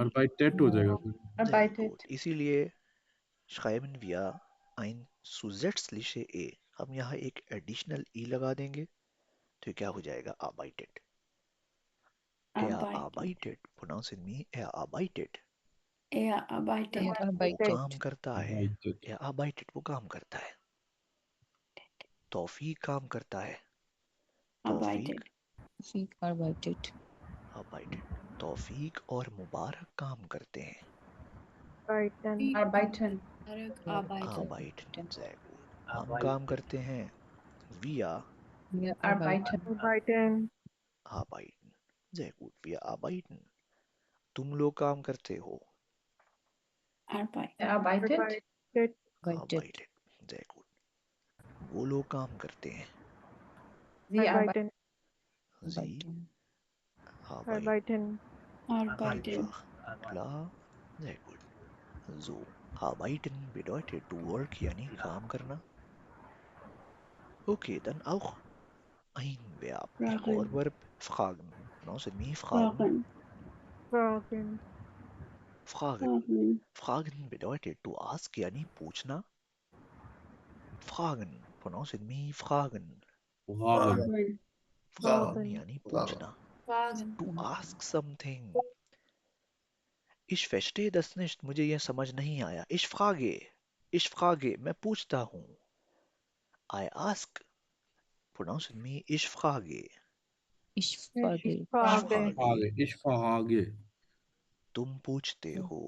Arbeitet हो जाएगा फिर. Arbeitet. इसीलिए schreiben wir ein zusätzliche e. हम यहाँ एक एडिशनल ई लगा देंगे. तो क्या हो जाएगा? arbeitet. Er arbeitet. Pronounce in me. Er arbeitet. Er arbeitet. Er वो arbeitet. काम करता है. Arbeitet. Er arbeitet. वो काम करता है. तौफीक काम करता है. तौफीक Arbeitet. Arbeitet. arbeitet. तौफीक और मुबारक काम करते हैं. Arbeiten. Arbeiten. Arbeiten. Sehr gut. हम काम करते हैं. Wir Wir Arbeiten. Arbeiten. arbeiten. Sehr gut. Wir arbeiten. तुम लोग काम करते हो. Arbeit. Er arbeitet. Arbeitet. Arbeitet. Sehr gut. वो लोग काम करते हैं. Sie arbeiten. Arbeiten. Sie Arbeiten. Arbeiten. einfach. Klar. Sehr gut. So. Arbeiten bedeutet to work यानी काम करना. Okay, dann auch ein Verb. Ein Fragen. Verb. Fragen. Pronounce me. Fragen. Fragen. Fragen. Fragen. Fragen. Fragen bedeutet to ask यानी पूछना. Fragen. Pronounce with me. Fragen. Fragen. Fragen. Fragen यानी पूछना. Fragen. To ask something. Ich verstehe das nicht. मुझे यह समझ नहीं आया. Ich frage. मैं पूछता हूँ. I ask. Pronounce with me. Ich frage. Ich frage. Ich Frage. frage. Ich frage. तुम पूछते हो.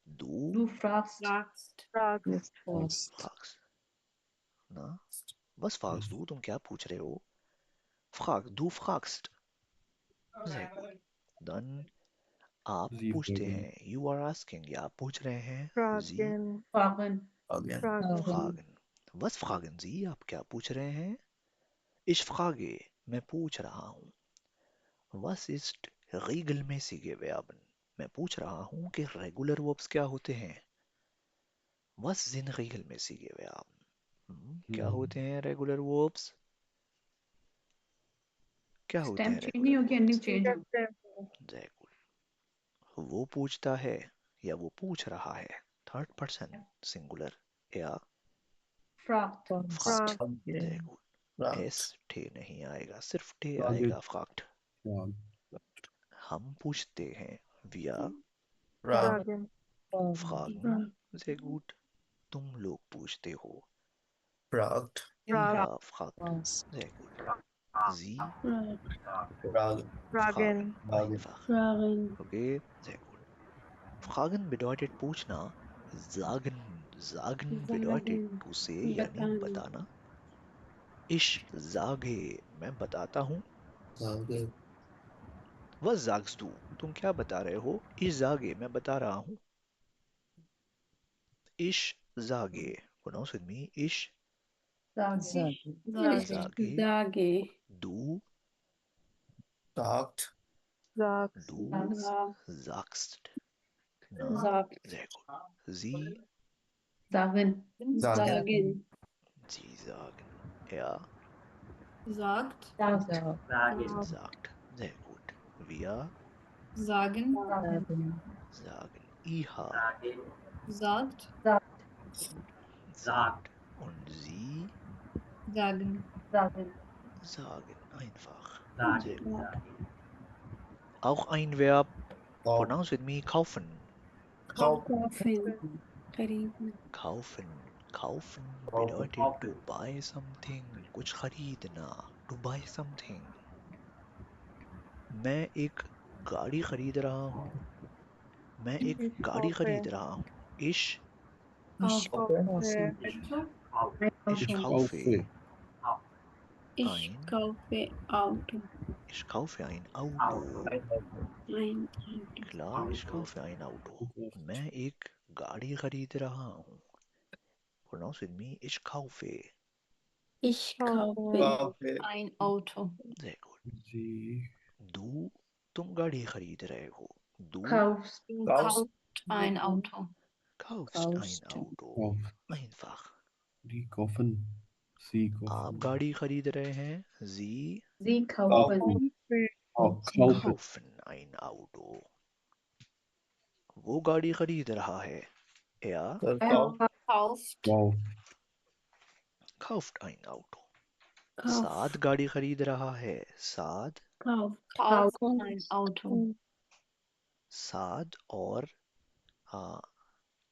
Du Du fragst. Fragst. Fragst. Du fragst. fragst. Na? Was fragst du? तुम क्या पूछ रहे हो? Du fragst. Sehr gut. Dann आप Sie पूछते fragen. हैं. You are asking. या आप पूछ रहे हैं. Sie Fragen. Fragen. Again. Fragen. fragen. Was fragen Sie? आप क्या पूछ रहे हैं? Ich frage. मैं पूछ रहा हूँ. Was ist regelmäßige Verben? मैं पूछ रहा हूँ कि रेगुलर वर्ब्स क्या होते हैं. Was sind regelmäßige Verben? क्या होते हैं रेगुलर वर्ब्स? क्या होते Stem हैं change नहीं होगी, रेगुलर ending change होगी. वर्ब्स? वो पूछता है या वो पूछ रहा है. थर्ड पर्सन सिंगुलर या Fragt. फ्रॉक्ट. Again. एस ठे नहीं आएगा, सिर्फ ठे Frage. आएगा. फ्रॉक्ट. Fragen. हम पूछते हैं. Wir Fragen. fragen. Sehr gut. तुम लोग पूछते हो. Fragt. Frag. Ja, fragt. Sehr gut. Sie Fragen. Fragen. einfach. Fragen. Okay, sehr gut. Fragen bedeutet पूछना. Sagen bedeutet Sagen. to say यानी बताना. बताना. Ich sage मैं बताता हूँ. Sage. Was sagst du? तुम क्या बता रहे हो? Ich sage मैं बता रहा हूँ. Ich sage. Pronounce with me. Ich Sage. Sage. sage. Sage. Du Sagt. Sagst. Du Sagst. sagst. Na, Sagt. sehr gut. Sie Sagen. Sagen. Sie sagen. Er Sagt. Sagt. sagt. Sehr gut. Wir Sagen. Sagen. sagen. Iha Sagt. sagt. Und Sie Sagen. sagen einfach. Sehr gut. Ja. Auch ein Verb. Kauf. Pronounce with me. Kaufen. Kaufen. खरीदना. Kaufen. Kaufen Kaufen. bedeutet to buy something. कुछ खरीदना. To buy something. मैं एक गाड़ी खरीद रहा हूँ. मैं एक गाड़ी खरीद रहा हूँ. Ich Ich kaufe. Ich Ich kaufe kaufe. Ich ein kaufe Auto. Ich kaufe ein Auto. Ein Auto. Klar, ich kaufe ein Auto. मैं एक गाड़ी खरीद रहा हूँ. Pronounce with me. Ich kaufe. Ich kaufe Kaufe. ein Auto. Sehr gut. Sie Du तुम गाड़ी खरीद रहे हो. Du Kaufst. Kaufst. Ein Auto. kaufst ein Kaufst. Auto. kaufen. Einfach. Die kaufen. Sie आप kaufen. गाड़ी खरीद रहे हैं. Sie Sie kaufen. Kaufen. kaufen ein Auto. वो गाड़ी खरीद रहा है. Er Verkauft. Kauft. Wow. kauft ein Auto. Kauft. साद गाड़ी खरीद रहा है. साद Kauft ein Auto. साद और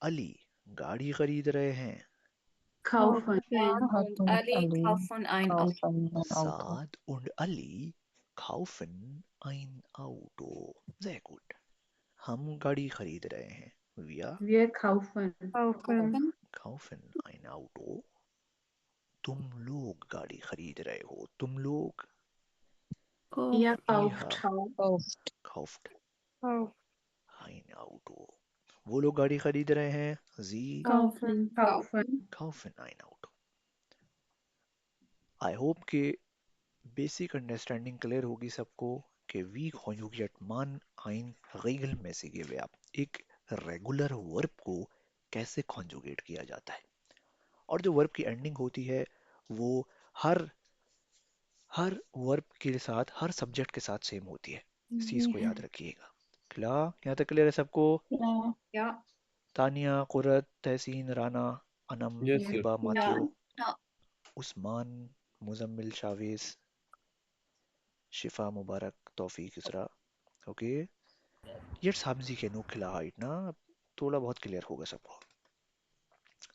अली गाड़ी खरीद रहे हैं. Kaufen. Und Ali kaufen ein Auto. Kaufen ein Auto. Saad und Ali kaufen ein Auto. Sehr gut. हम गाड़ी खरीद रहे हैं. Wir Wir kaufen. Kaufen. kaufen ein Auto. तुम लोग गाड़ी खरीद रहे हो. तुम लोग Ihr Kauft. kauft. Kauft. kauft Kauft. ein Auto. वो लोग गाड़ी खरीद रहे हैं. Sie Kaufen. kaufen ein Auto. आई होप कि बेसिक अंडरस्टैंडिंग क्लियर होगी सबको कि वी कॉन्जुगेट मान ein regelmäßige Verb एक रेगुलर वर्ब को कैसे कॉन्जुगेट किया जाता है. और जो वर्ब की एंडिंग होती है वो हर वर्ब के साथ, हर सब्जेक्ट के साथ सेम होती है. इस चीज को याद रखिएगा. क्ला यहाँ तक क्लियर है सबको? Ja. Tania, Qurat, Tehseen, Rana, Anam, yes sir. Hiba, Ja. Matteo, Ja. Usman, Muzammil, Shavez, Shifa, Mubarak, Taufiq, Isra. Okay, jetzt haben Sie genug Klarheit, ना? अब थोड़ा बहुत क्लियर होगा सबको।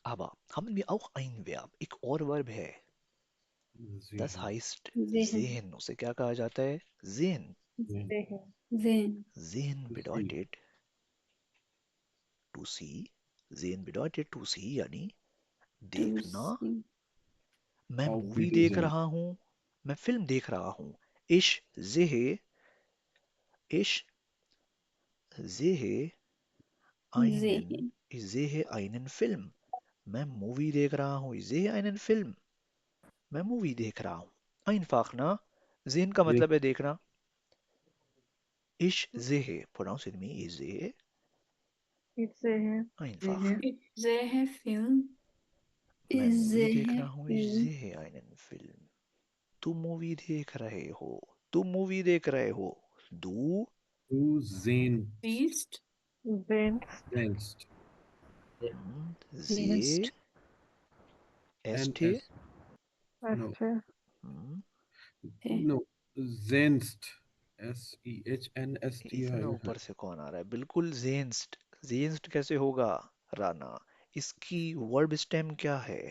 Aber haben wir auch ein Verb, एक और वर्ब है। Das ज़ेहन। heißt Sehen. Sehen, उसे क्या कहा जाता है? Sehen. ज़ेहन। Sehen. Sehen see. bedeutet to see. Sehen bedeutet to see यानी Du देखना। sie. मैं Auch मूवी wieder देख sehen. रहा हूँ, मैं फिल्म देख रहा हूँ। Ich sehe, ich sehe einen, Sehen. ich sehe einen Film. मैं मूवी देख रहा हूँ। Ich sehe einen Film. मैं मूवी देख रहा हूँ। Einfach, ना? Sehen का यस। मतलब है देखना। Ich sehe, pronounce with me, ich sehe इससे है einfach. Ich sehe Film. मैं Ich मूवी देख sehe रहा हूँ। Ich Film. sehe einen Film. तुम मूवी देख रहे हो। तुम मूवी देख रहे हो। Du Du sehen, Siehst. sehnst. sehe, And este, no, अच्छे Okay. no, sehnst. इतना SEHNST. ऊपर से कौन आ रहा है? बिल्कुल जेंस्ट। जेंस्ट कैसे होगा राना? इसकी वर्ब स्टेम क्या है?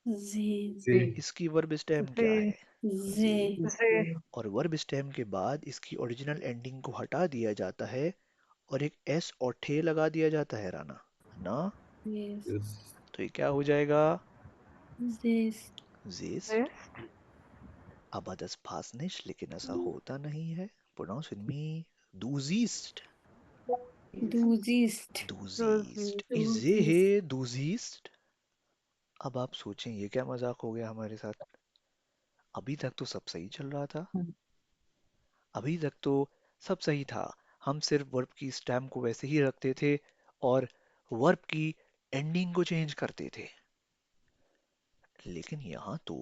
Sehen. See. इसकी वर्ब स्टेम से क्या है? जे। Sehen. से और वर्ब स्टेम के बाद इसकी ओरिजिनल एंडिंग को हटा दिया जाता है और एक एस और थे लगा दिया जाता है राना, ना? Yes. Yes. तो ये क्या हो जाएगा? Siehst. जेस्ट। से aber das passt nicht, लेकिन ऐसा होता नहीं है। pronounce with me, du siehst, Du siehst. du तो siehst, Du ich siehst. sehe, du siehst। अब आप सोचें ये क्या मजाक हो गया हमारे साथ? अभी तक तो सब सही चल रहा था। अभी तक तो सब सही था। हम सिर्फ वर्ब की स्टेम को वैसे ही रखते थे और वर्ब की एंडिंग को चेंज करते थे। लेकिन यहाँ तो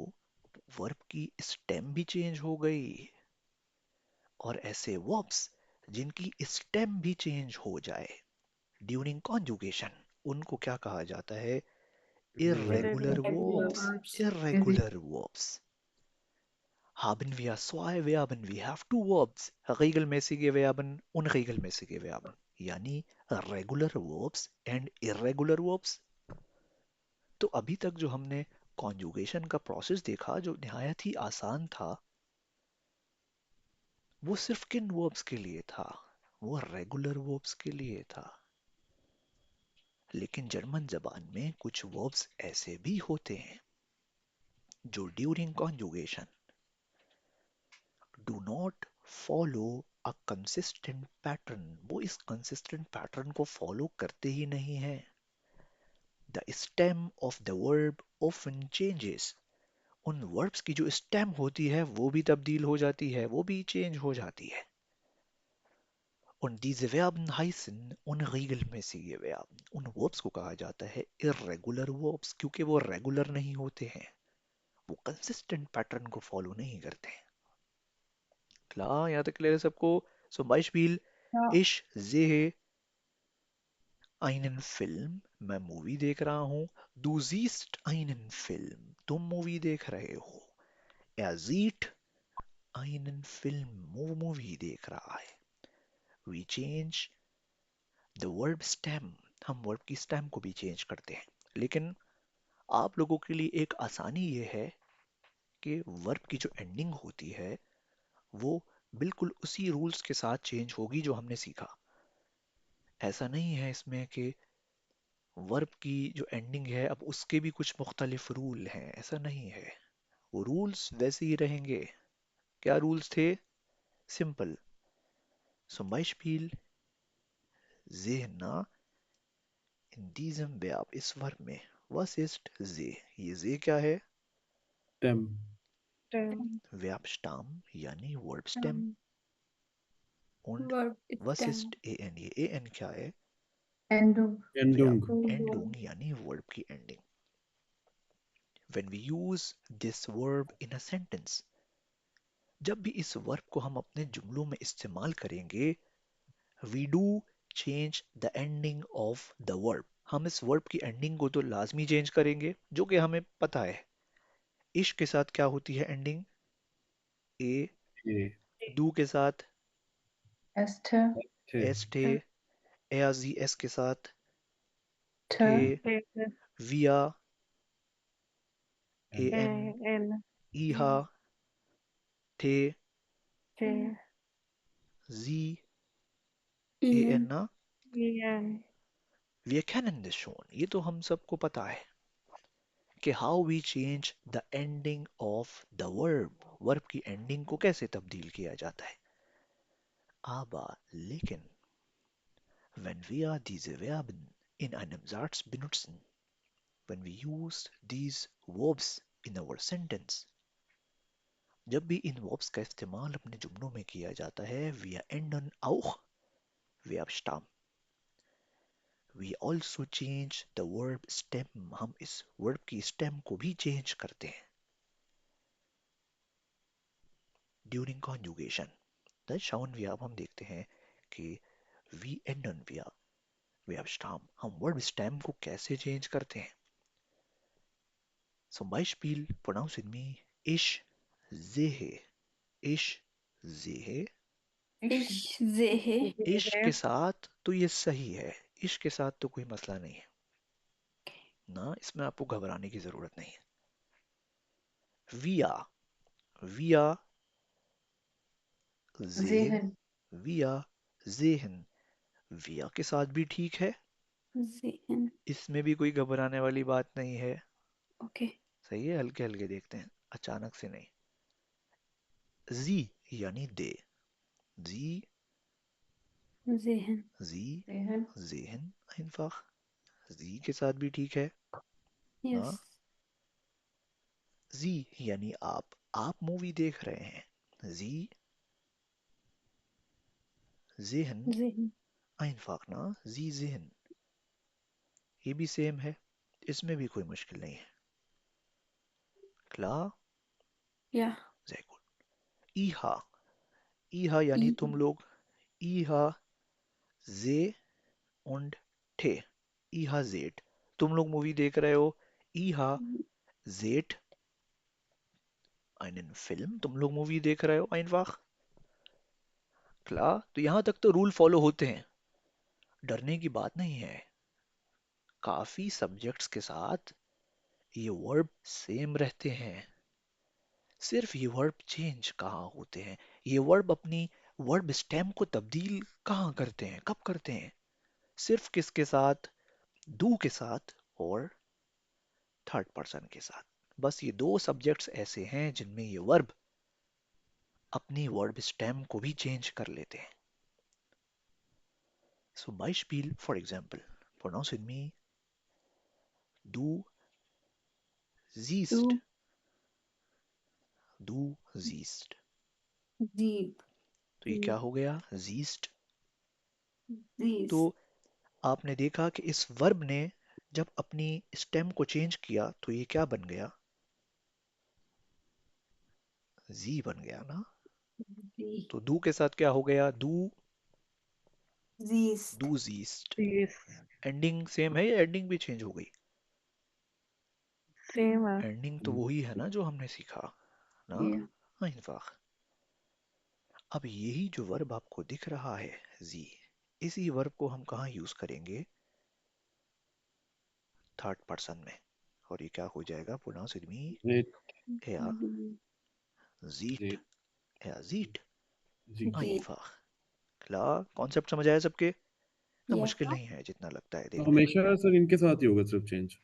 वर्ब की स्टेम भी चेंज हो गई और ऐसे वर्ब्स जिनकी स्टेम भी चेंज हो जाए ड्यूरिंग कॉन्जुगेशन, उनको क्या कहा जाता है? Irregular Irregular verbs. verbs. Irregular verbs. Haben wir zwei Verben, we have two verbs, regelmäßige Verben, unregelmäßige Verben, यानी regular verbs and irregular verbs। तो अभी तक जो हमने कॉन्जुगेशन का प्रोसेस देखा जो निहायत ही आसान था, वो सिर्फ किन वर्ब्स के लिए था? वो रेगुलर वर्ब्स के लिए था। लेकिन जर्मन जबान में कुछ वर्ब्स ऐसे भी होते हैं जो during conjugation do not follow a consistent pattern, वो इस कंसिस्टेंट पैटर्न को फॉलो करते ही नहीं है। The stem of the verb often changes, उन वर्ब्स की जो स्टेम होती है वो भी तब्दील हो जाती है, वो भी चेंज हो जाती है। Und diese Verben heißen unregelmäßige Verben, उन वर्ब्स को कहा जाता है irregular verbs क्योंकि वो रेगुलर नहीं होते हैं, वो कंसिस्टेंट पैटर्न को फॉलो नहीं करते हैं। Klar, यहाँ तक क्लियर है सबको? Zum Beispiel, Ja. ich sehe einen Film, मैं मूवी देख रहा हूँ। Du siehst einen Film, तुम मूवी देख रहे हो। Er sieht einen Film, वो मूवी देख रहा है। We change the verb stem, हम वर्ब की स्टेम को भी चेंज करते हैं। लेकिन आप लोगों के लिए एक आसानी ये है कि वर्ब की जो एंडिंग होती है वो बिल्कुल उसी रूल्स के साथ चेंज होगी जो हमने सीखा। ऐसा नहीं है इसमें कि वर्ब की जो एंडिंग है अब उसके भी कुछ मुख्तलिफ रूल हैं, ऐसा नहीं है। वो रूल्स वैसे ही रहेंगे। क्या रूल्स थे? Simple. Zum Beispiel sehna in diesem Verb, इस वर्ब में was ist seh, ये seh क्या है? Dem. Verb Stamm यानी verb stem. und Verb was stem. ist an, ये an क्या है? Endung. Endung. Verb endung यानी वर्ब की ending. When we use this verb in a sentence, जब भी इस वर्ब को हम अपने जुमलों में इस्तेमाल करेंगे we do change the ending of the verb. हम इस वर्ब की एंडिंग को तो लाजमी चेंज करेंगे, जो कि हमें पता है। इश्क के साथ क्या होती है एंडिंग? ए। ये डू के साथ Esther. थे एस टे। एआजी एस के साथ थे। Ter. विया ए एंड एन एन ईहा थे। के जी ए एन Ian. ना। एन वी कैन इन दिस शोन, ये तो हम सबको पता है कि how we change the ending of the verb. Verb की एंडिंग को कैसे तब्दील किया जाता है। Aber लेकिन when wir diese Verben in einem Satz benutzen, when we use these verbs in our sentence, जब भी इन verbs का इस्तेमाल अपने जुमलों में किया जाता है, wir ändern auch Verbstamm. We also change the verb stem. हम इस verb की stem को भी change करते हैं during conjugation. Das schauen wir, अब हम देखते हैं कि we ändern wir Verbstamm. हम verb stem को कैसे change करते हैं. Zum Beispiel pronounce with me ich sehe. Ich sehe. Ich sehe. इश के साथ तो ये सही है, इश के साथ तो कोई मसला नहीं है ना, इसमें आपको घबराने की जरूरत नहीं है। विया, विया जेहन, Sehen. विया जेहन, विया के साथ भी ठीक है, Sehen. इसमें भी कोई घबराने वाली बात नहीं है। Okay. सही है, हल्के हल्के देखते हैं, अचानक से नहीं। जी यानी दे, जी Sehen. जी Sehen. जेहन einfach, जी के साथ भी ठीक है ना। Yes. जी यानी आप मूवी देख रहे हैं। जी जेहन Sehen. einfach ना, जी जेहन, ये भी सेम है, इसमें भी कोई मुश्किल नहीं है। klar, Ja. sehr gut. इहा, इहा यानी I. तुम लोग, इहा जे und थे, इहा जेट, तुम लोग मूवी देख रहे हो। इहा जेट einen Film, तुम लोग मूवी देख रहे हो einfach, klar। तो यहां तक तो रूल फॉलो होते हैं, डरने की बात नहीं है। काफी सब्जेक्ट्स के साथ ये वर्ब सेम रहते हैं, सिर्फ ये वर्ब चेंज कहाँ होते हैं। ये वर्ब अपनी वर्ब स्टेम को तब्दील कहाँ करते हैं, कब करते हैं? सिर्फ किसके साथ? डू के साथ और थर्ड पर्सन के साथ। बस ये दो सब्जेक्ट्स ऐसे हैं जिनमें ये वर्ब अपनी वर्ब स्टेम को भी चेंज कर लेते हैं। सो Beispiel, for example, pronounce with me, du siehst, Du. du siehst। Sieb. तो ये क्या हो गया? siehst। तो Siehst. आपने देखा कि इस वर्ब ने जब अपनी स्टेम को चेंज किया तो ये क्या बन गया? जी बन गया ना। Sie. तो दू के साथ क्या हो गया? दू, Siehst. दू जीस्ट। यस एंडिंग सेम है या एंडिंग भी चेंज हो गई? सेम है। एंडिंग तो वही है ना जो हमने सीखा ना। Ja. einfach। अब यही जो वर्ब आपको दिख रहा है जी, इसी वर्ब को हम कहाँ यूज करेंगे? थर्ड पर्सन में। और ये क्या हो जाएगा? प्रोनाउंस विद मी, जेट er Du. sieht, जेट er sieht जी Sieb. einfach। klar, कॉन्सेप्ट समझ आया सबके? ना Ja. मुश्किल नहीं है जितना लगता है तो देखने में। हमेशा सर इनके साथ ही होगा सिर्फ चेंज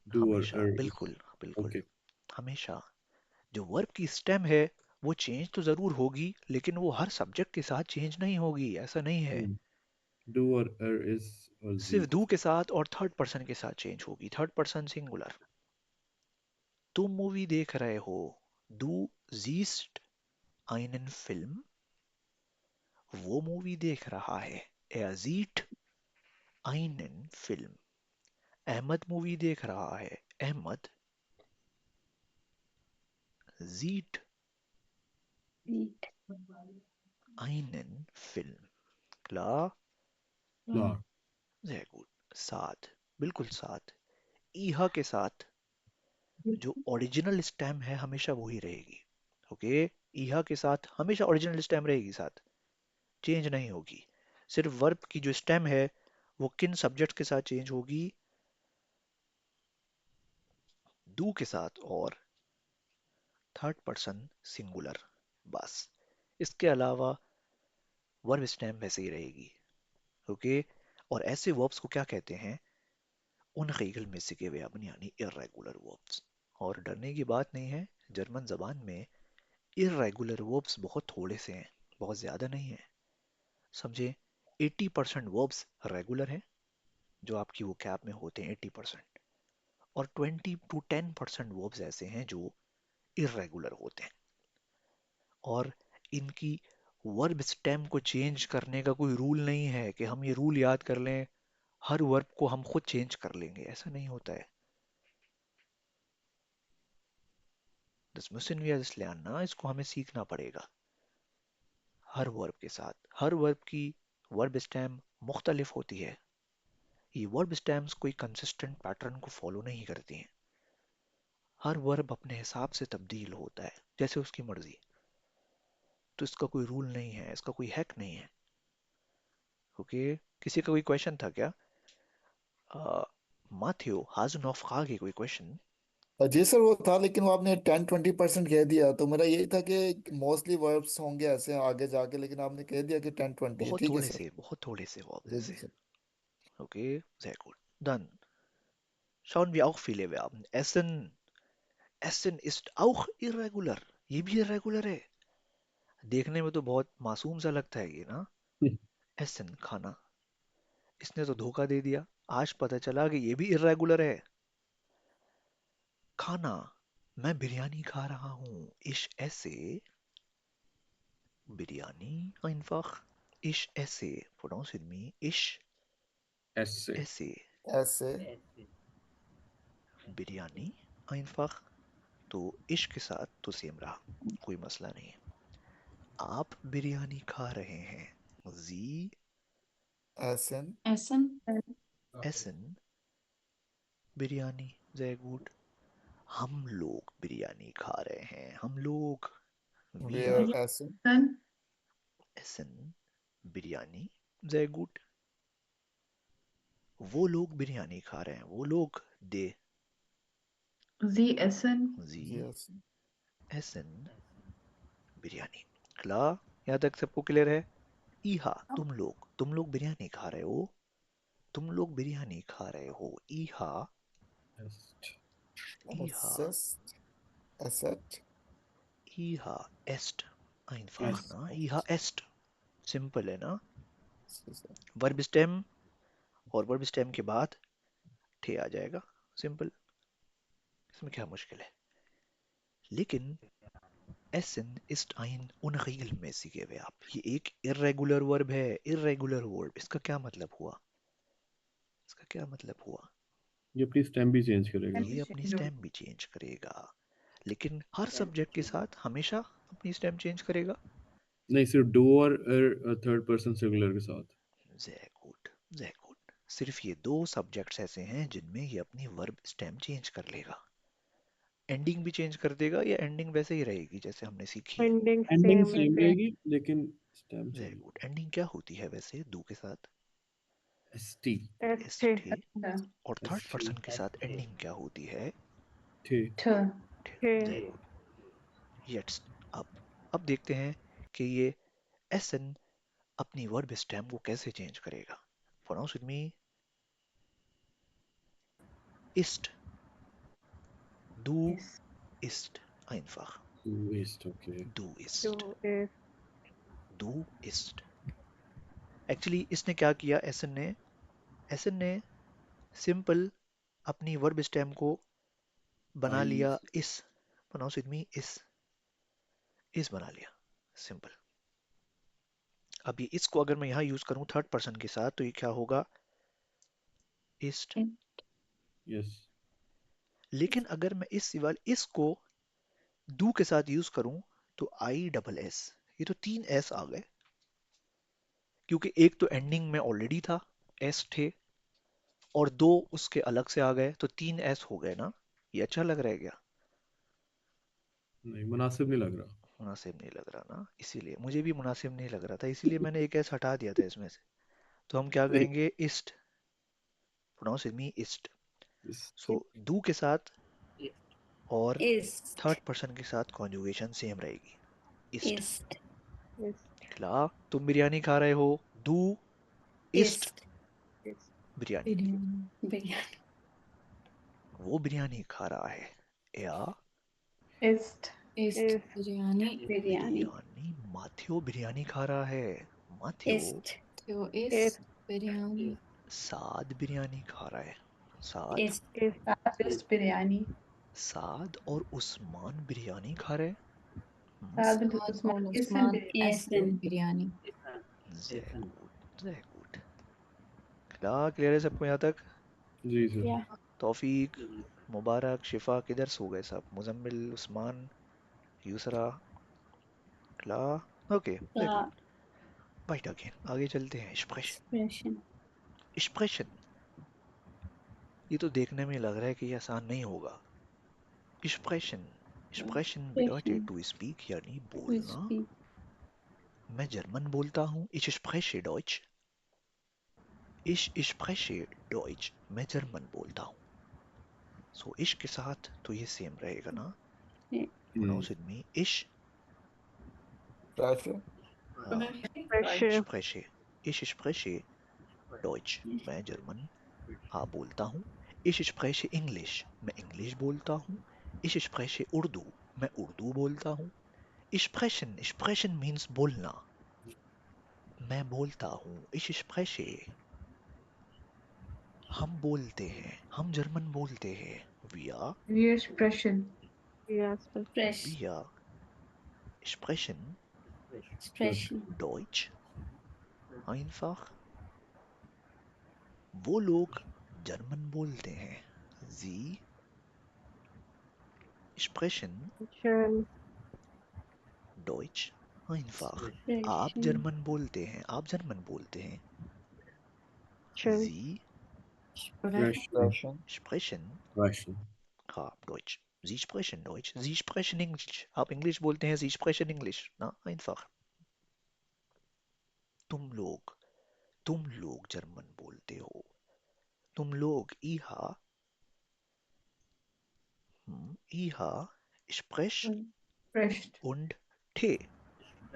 डू और हमेशा, er बिल्कुल बिल्कुल, ओके हमेशा। जो वर्ब की स्टेम है वो चेंज तो जरूर होगी, लेकिन वो हर सब्जेक्ट के साथ चेंज नहीं होगी, ऐसा नहीं है। डू और er इज और जी सिर्फ डू के साथ और थर्ड पर्सन के साथ चेंज होगी, थर्ड पर्सन सिंगुलर। तुम मूवी देख रहे हो, डू जीस्ट einen Film, वो मूवी देख रहा है। Er sieht einen Film। Ahmed movie देख रहा है, Ahmad sieht Sieht. einen Film। Klar? Klar. Sehr gut. साथ, बिल्कुल साथ। ईहा के साथ जो ओरिजिनल स्टेम है हमेशा वही रहेगी। ओके, ईहा के साथ हमेशा ओरिजिनल स्टेम रहेगी, साथ चेंज नहीं होगी। सिर्फ वर्ब की जो स्टेम है वो किन सब्जेक्ट के साथ चेंज होगी, डू के साथ और थर्ड पर्सन सिंगुलर, बस। इसके अलावा वर्ब स्टेम वैसे ही रहेगी। ओके, और ऐसे वर्ब्स को क्या कहते हैं? unregelmäßige Verben यानी irregular verbs। और डरने की बात नहीं है, जर्मन जबान में irregular verbs बहुत थोड़े से हैं, बहुत ज़्यादा नहीं है। समझे, 80% verbs रेगुलर हैं जो आपकी वो कैब में होते हैं 80%, और 20 to 10% verbs ऐसे हैं जो इरेगुलर होते हैं। और इनकी वर्ब स्टेम को चेंज करने का कोई रूल नहीं है कि हम ये रूल याद कर लें, हर वर्ब को हम खुद चेंज कर लेंगे, ऐसा नहीं होता है। Das müssen wir das lernen ना, इसको हमें सीखना पड़ेगा। हर वर्ब के साथ हर वर्ब की वर्ब स्टेम मुख्तलिफ होती है। ये वर्ब स्टेम्स कोई कंसिस्टेंट पैटर्न को फॉलो नहीं करती हैं। हर वर्ब अपने हिसाब से तब्दील होता है जैसे उसकी मर्जी। तो इसका कोई रूल नहीं है, इसका कोई हैक नहीं है। ओके, किसी का कोई क्वेश्चन था क्या? माथियो हाजन ऑफ खा कोई क्वेश्चन? जी सर, वो था, लेकिन वो आपने 10-20% कह दिया, तो मेरा यही था कि मोस्टली वर्ब्स होंगे ऐसे आगे जाके, लेकिन आपने कह दिया कि 10-20 है। ठीक है सर। बहुत थोड़े से वर्ब्स जी जी ऐसे। Sir. Okay, sehr gut. Dann schauen wir auch viele Verben. Essen. Essen ist auch irregular. ये भी irregular है। देखने में तो बहुत मासूम सा लगता है ये ना। Essen खाना। इसने तो धोखा दे दिया। आज पता चला कि ये भी irregular है। खाना। मैं बिरयानी खा रहा हूँ। Ich esse biryani einfach. Ich esse. Pronounce with me. Ich ऐसे esse ऐसे बिरयानी einfach. तो इश्क के साथ तो सेम रहा, कोई मसला नहीं है। आप बिरयानी खा रहे हैं। जी एसन एसन एसन बिरयानी, जय गुड। हम लोग बिरयानी खा रहे हैं, हम लोग वी वेयर आर। एसन सन एसन बिरयानी, जय गुड। वो लोग बिरयानी खा रहे हैं, वो लोग दे। जी एसन जी जी एसन एसन बिरयानी। क्ला, यहाँ तक सबको क्लियर है? ईहा तुम लोग बिरयानी खा रहे हो, तुम लोग बिरयानी खा रहे हो। ईहा ईहा एसेस्ट एसेट ईहा एस्ट einfach एस ना, ईहा एस्ट सिंपल है ना। जी सर। वर्ब स्टेम और वर्ब स्टेम के बाद थे आ जाएगा, सिंपल। इसमें क्या मुश्किल है? लेकिन essen ist ein unregelmäßiger Verb, ये एक irregular वर्ब है। irregular वर्ब, इसका क्या मतलब हुआ? इसका क्या मतलब हुआ? ये अपनी स्टेम भी चेंज करेगा। ये अपनी स्टेम भी चेंज करेगा, लेकिन हर सब्जेक्ट के साथ हमेशा अपनी स्टेम चेंज करेगा। नहीं, सिर्फ डू और थर्ड पर्सन सिंगुलर के साथ। जय गुड, जय गुड। सिर्फ ये दो सब्जेक्ट्स ऐसे हैं जिनमें ये अपनी वर्ब स्टेम चेंज कर लेगा। एंडिंग भी चेंज कर देगा या एंडिंग वैसे ही रहेगी जैसे हमने सीखी है? एंडिंग एंडिंग सेम सेम रहते हैं। रहेगी लेकिन स्टेम जय चेंज। गुड। एंडिंग क्या होती है वैसे डू के साथ? एसटी एस थे थे। और थर्ड एसटी पर्सन के साथ एंडिंग क्या होती है? थे ठ थे। थे जय गुड। यट्स। अब देखते हैं कि ये एसन अपनी वर्ब स्टेम को कैसे चेंज करेगा। Pronounce with me. ist, du ist einfach. टू इस्ट ओके Du टू ist. इज Du ist. एक्चुअली इसने क्या किया, एसन ने सिंपल अपनी वर्ब स्टेम को बना आई लिया इस। प्रोनाउंस विद मी, इस बना लिया, सिंपल। अब ये इसको अगर मैं यहाँ यूज करूँ थर्ड पर्सन के साथ तो ये क्या होगा? इस्ट। यस लेकिन अगर मैं इस सिवाय इसको डू के साथ यूज करूं तो आई डबल एस, ये तो तीन एस आ गए। क्योंकि एक तो एंडिंग में ऑलरेडी था, एस थे, और दो उसके अलग से आ गए, तो 3 एस हो गए ना। ये अच्छा लग रहा है क्या? नहीं, मुनासिब नहीं लग रहा। मुनासिब नहीं लग रहा ना, इसीलिए मुझे भी मुनासिब नहीं लग रहा था, इसीलिए मैंने एक एस हटा दिया था इसमें से। तो हम क्या नहीं, कहेंगे? ईस्ट, प्रोनाउंस मी ईस्ट। इस- सो डू के साथ और East. थर्ड पर्सन के साथ कॉन्जुगेशन सेम रहेगी, ईस्ट। East. खिला, तुम बिरयानी खा रहे हो, डू ईस्ट East. बिरयानी। बिरयानी Biryani. वो बिरयानी खा रहा है, या Ist. ईस्ट बिरयानी Biryani. बिरयानी, माथ्यो बिरयानी खा रहा है, माथ्यो। East. तो ईस्ट बिरयानी साद बिरयानी खा रहा है, साद। East. Saad ist Biryani. साद और उस्मान बिरयानी खा रहे हैं। Saad und उस्मान Usman और essen उस्मान Biryani. एसन biryani Sehr gut, sehr gut. खिला, क्लियर है सबको यहाँ तक? जी सर। Yeah. तौफीक, मुबारक, शिफा किधर सो गए सब? मुजम्मिल, उस्मान, यूसरा, खिला। Okay, very The good. White again, आगे चलते हैं। स्प्रेशन, expression. स्प्रेशन, ये तो देखने में लग रहा है कि ये आसान नहीं होगा। स्प्रेशन, स्प्रेशन bedeutet Expression. टू स्पीक, यानी To बोलना। speak. मैं जर्मन बोलता हूँ, ich spreche Deutsch। ich spreche Deutsch, मैं जर्मन बोलता हूँ। सो ich के साथ तो ये सेम रहेगा ना, pronounce it me, ich Pressure. spreche, ich spreche Deutsch, मैं जर्मन बोलता हूँ। ich spreche English, मैं इंग्लिश बोलता हूँ। ich spreche उर्दू, मैं उर्दू बोलता हूँ। sprechen, sprechen means बोलना, मैं बोलता हूँ। ich spreche, हम बोलते हैं, हम जर्मन बोलते हैं। wir Wir sprechen. Fresh. wir sprechen Expression. Deutsch, einfach। वो लोग जर्मन बोलते हैं, sie sprechen Deutsch, einfach। आप Expression. जर्मन बोलते हैं, आप जर्मन बोलते हैं। sie Pressure. sprechen Russian. हाँ Deutsch, sie sprechen Deutsch, sie sprechen English, आप इंग्लिश बोलते हैं, sie sprechen English ना, einfach। तुम लोग जर्मन बोलते हो, तुम लोग इहा sprech Sprecht. und थे,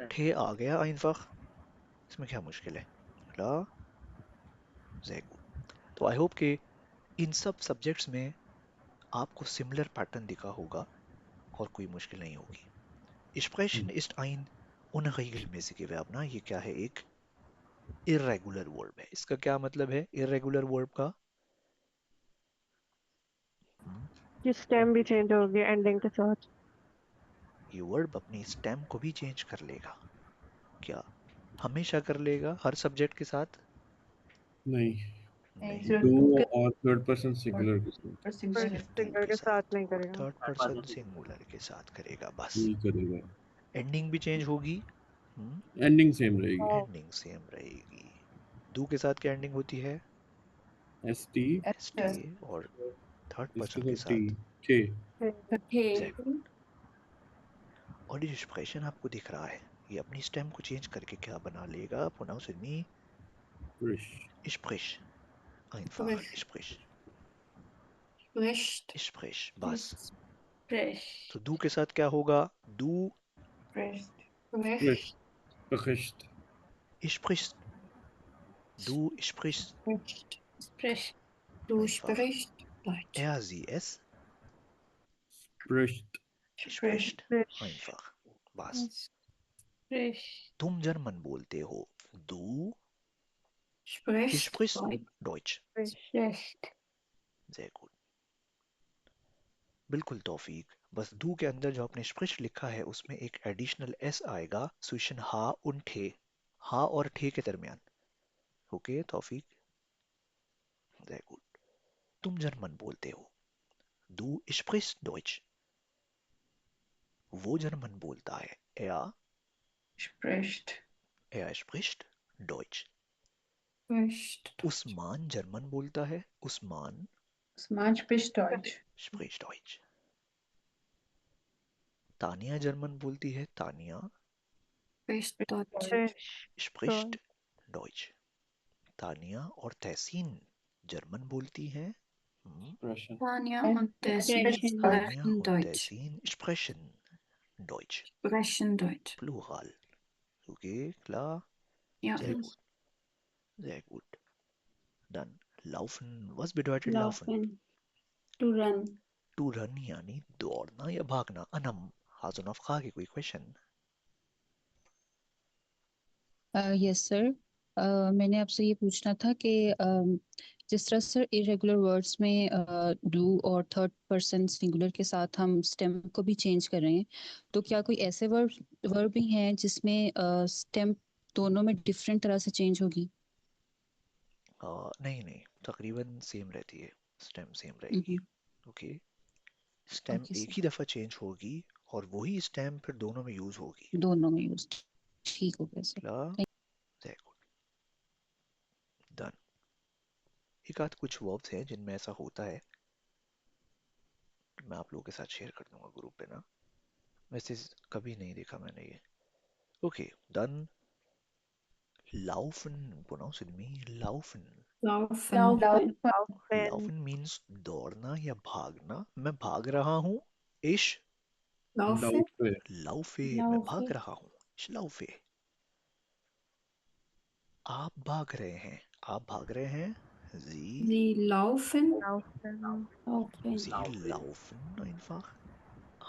थे आ गया einfach, इसमें क्या मुश्किल है? कला, sehr gut। तो आई होप कि इन सब सब्जेक्ट्स में आपको सिमिलर पैटर्न दिखा होगा और कोई मुश्किल नहीं होगी। Sprechen ist ein unregelmäßige Verb ना, ये क्या है? एक irregular verb है। इसका क्या मतलब है irregular verb का? कि स्टेम भी चेंज हो गया एंडिंग के साथ। ये वर्ब अपनी स्टेम को भी चेंज कर लेगा क्या? हमेशा कर लेगा हर सब्जेक्ट के साथ? नहीं, नहीं, सिर्फ डू और थर्ड पर्सन सिंगुलर के साथ और पर सिंगुलर। दो सिंगल के के साथ साथ नहीं और करेगा। थर्ड पर्सन सिंगुलर के साथ करेगा बस। ही करेगा। एंडिंग भी चेंज होगी, एंडिंग सेम रहेगी। एंडिंग सेम रहेगी। डू के साथ क्या एंडिंग होती है? एस टी, एसटी, और थर्ड इसके पर्सन के साथ टी, साथ के। Okay. Z। और ये एक्सप्रेशन आपको दिख रहा है, ये अपनी स्टेम को चेंज करके क्या बना लेगा? प्रोनाउंस इट मी, फ्रेश। sprich, einfach, sprich, Spricht. sprich, बस। Fresh. तो डू के साथ क्या होगा? डू Sprecht. फ्रेश, बखश्त। sprichst, du sprichst Spricht. Spricht. Du einfach, sprichst Deutsch. sie es फ्रेश्त। spricht einfach, बस। Spricht. तुम जर्मन बोलते हो, du Spricht sprichst Deutsch. Deutsch, Spricht. sehr gut। बिल्कुल तौफीक, बस डू के अंदर जो आपने स्प्रिश लिखा है उसमें एक एडिशनल एस आएगा स्विशन हा उन ठे, हा और ठे के दरमियान। ओके तौफीक, sehr gut। तुम जर्मन बोलते हो, du sprichst Deutsch, वो जर्मन बोलता है, Sprecht. er spricht Deutsch. Spricht Deutsch. Usman German बोलता है, Usman Usman spricht Deutsch. spricht Deutsch. Tania German बोलती है, Tania Spricht Deutsch. spricht Deutsch. Tania और तहसीन जर्मन बोलती हैं, Expression. Tanja und Tessin Sprechen Tania sprechen और Deutsch. Tehseen sprechen Deutsch. Sprechen Deutsch. Plural. Okay, klar. Ja. Sehr gut. Sehr gut. Dann laufen. Was bedeutet laufen? Laufen. To run. To run यानी दौड़ना या भागना. Anam, हाजुन of खा की कोई question? Yes sir, मैंने आपसे ये पूछना था कि जिस तरह सर इरेगुलर वर्ड्स में डू और थर्ड पर्सन सिंगुलर के साथ हम स्टेम को भी चेंज कर रहे हैं, तो क्या कोई ऐसे वर्ब भी हैं जिसमें स्टेम दोनों में डिफरेंट तरह से चेंज होगी? नहीं नहीं, तकरीबन सेम रहती है. स्टेम सेम रहेगी. ओके, स्टेम ओके एक सर, ही दफा चेंज होगी और वही स्टेम फिर दोनों में यूज होगी. दोनों में यूज. ठीक हो गया sir. Clear? Sehr gut. Done. एक आध कुछ वर्ब्स हैं जिनमें ऐसा होता है. मैं आप लोगों के साथ शेयर कर दूंगा ग्रुप पे ना. वैसे कभी नहीं देखा मैंने ये. Okay, done. Laufen, pronounce with me. Laufen. Laufen. Laufen. Laufen means दौड़ना या भागना. मैं भाग रहा हूँ. Ich Laufe. Laufe. laufe. मैं भाग रहा हूँ. Ich laufe. आप भाग रहे हैं. आप भाग रहे हैं. Sie Sie laufen. Laufen. Sie laufen einfach.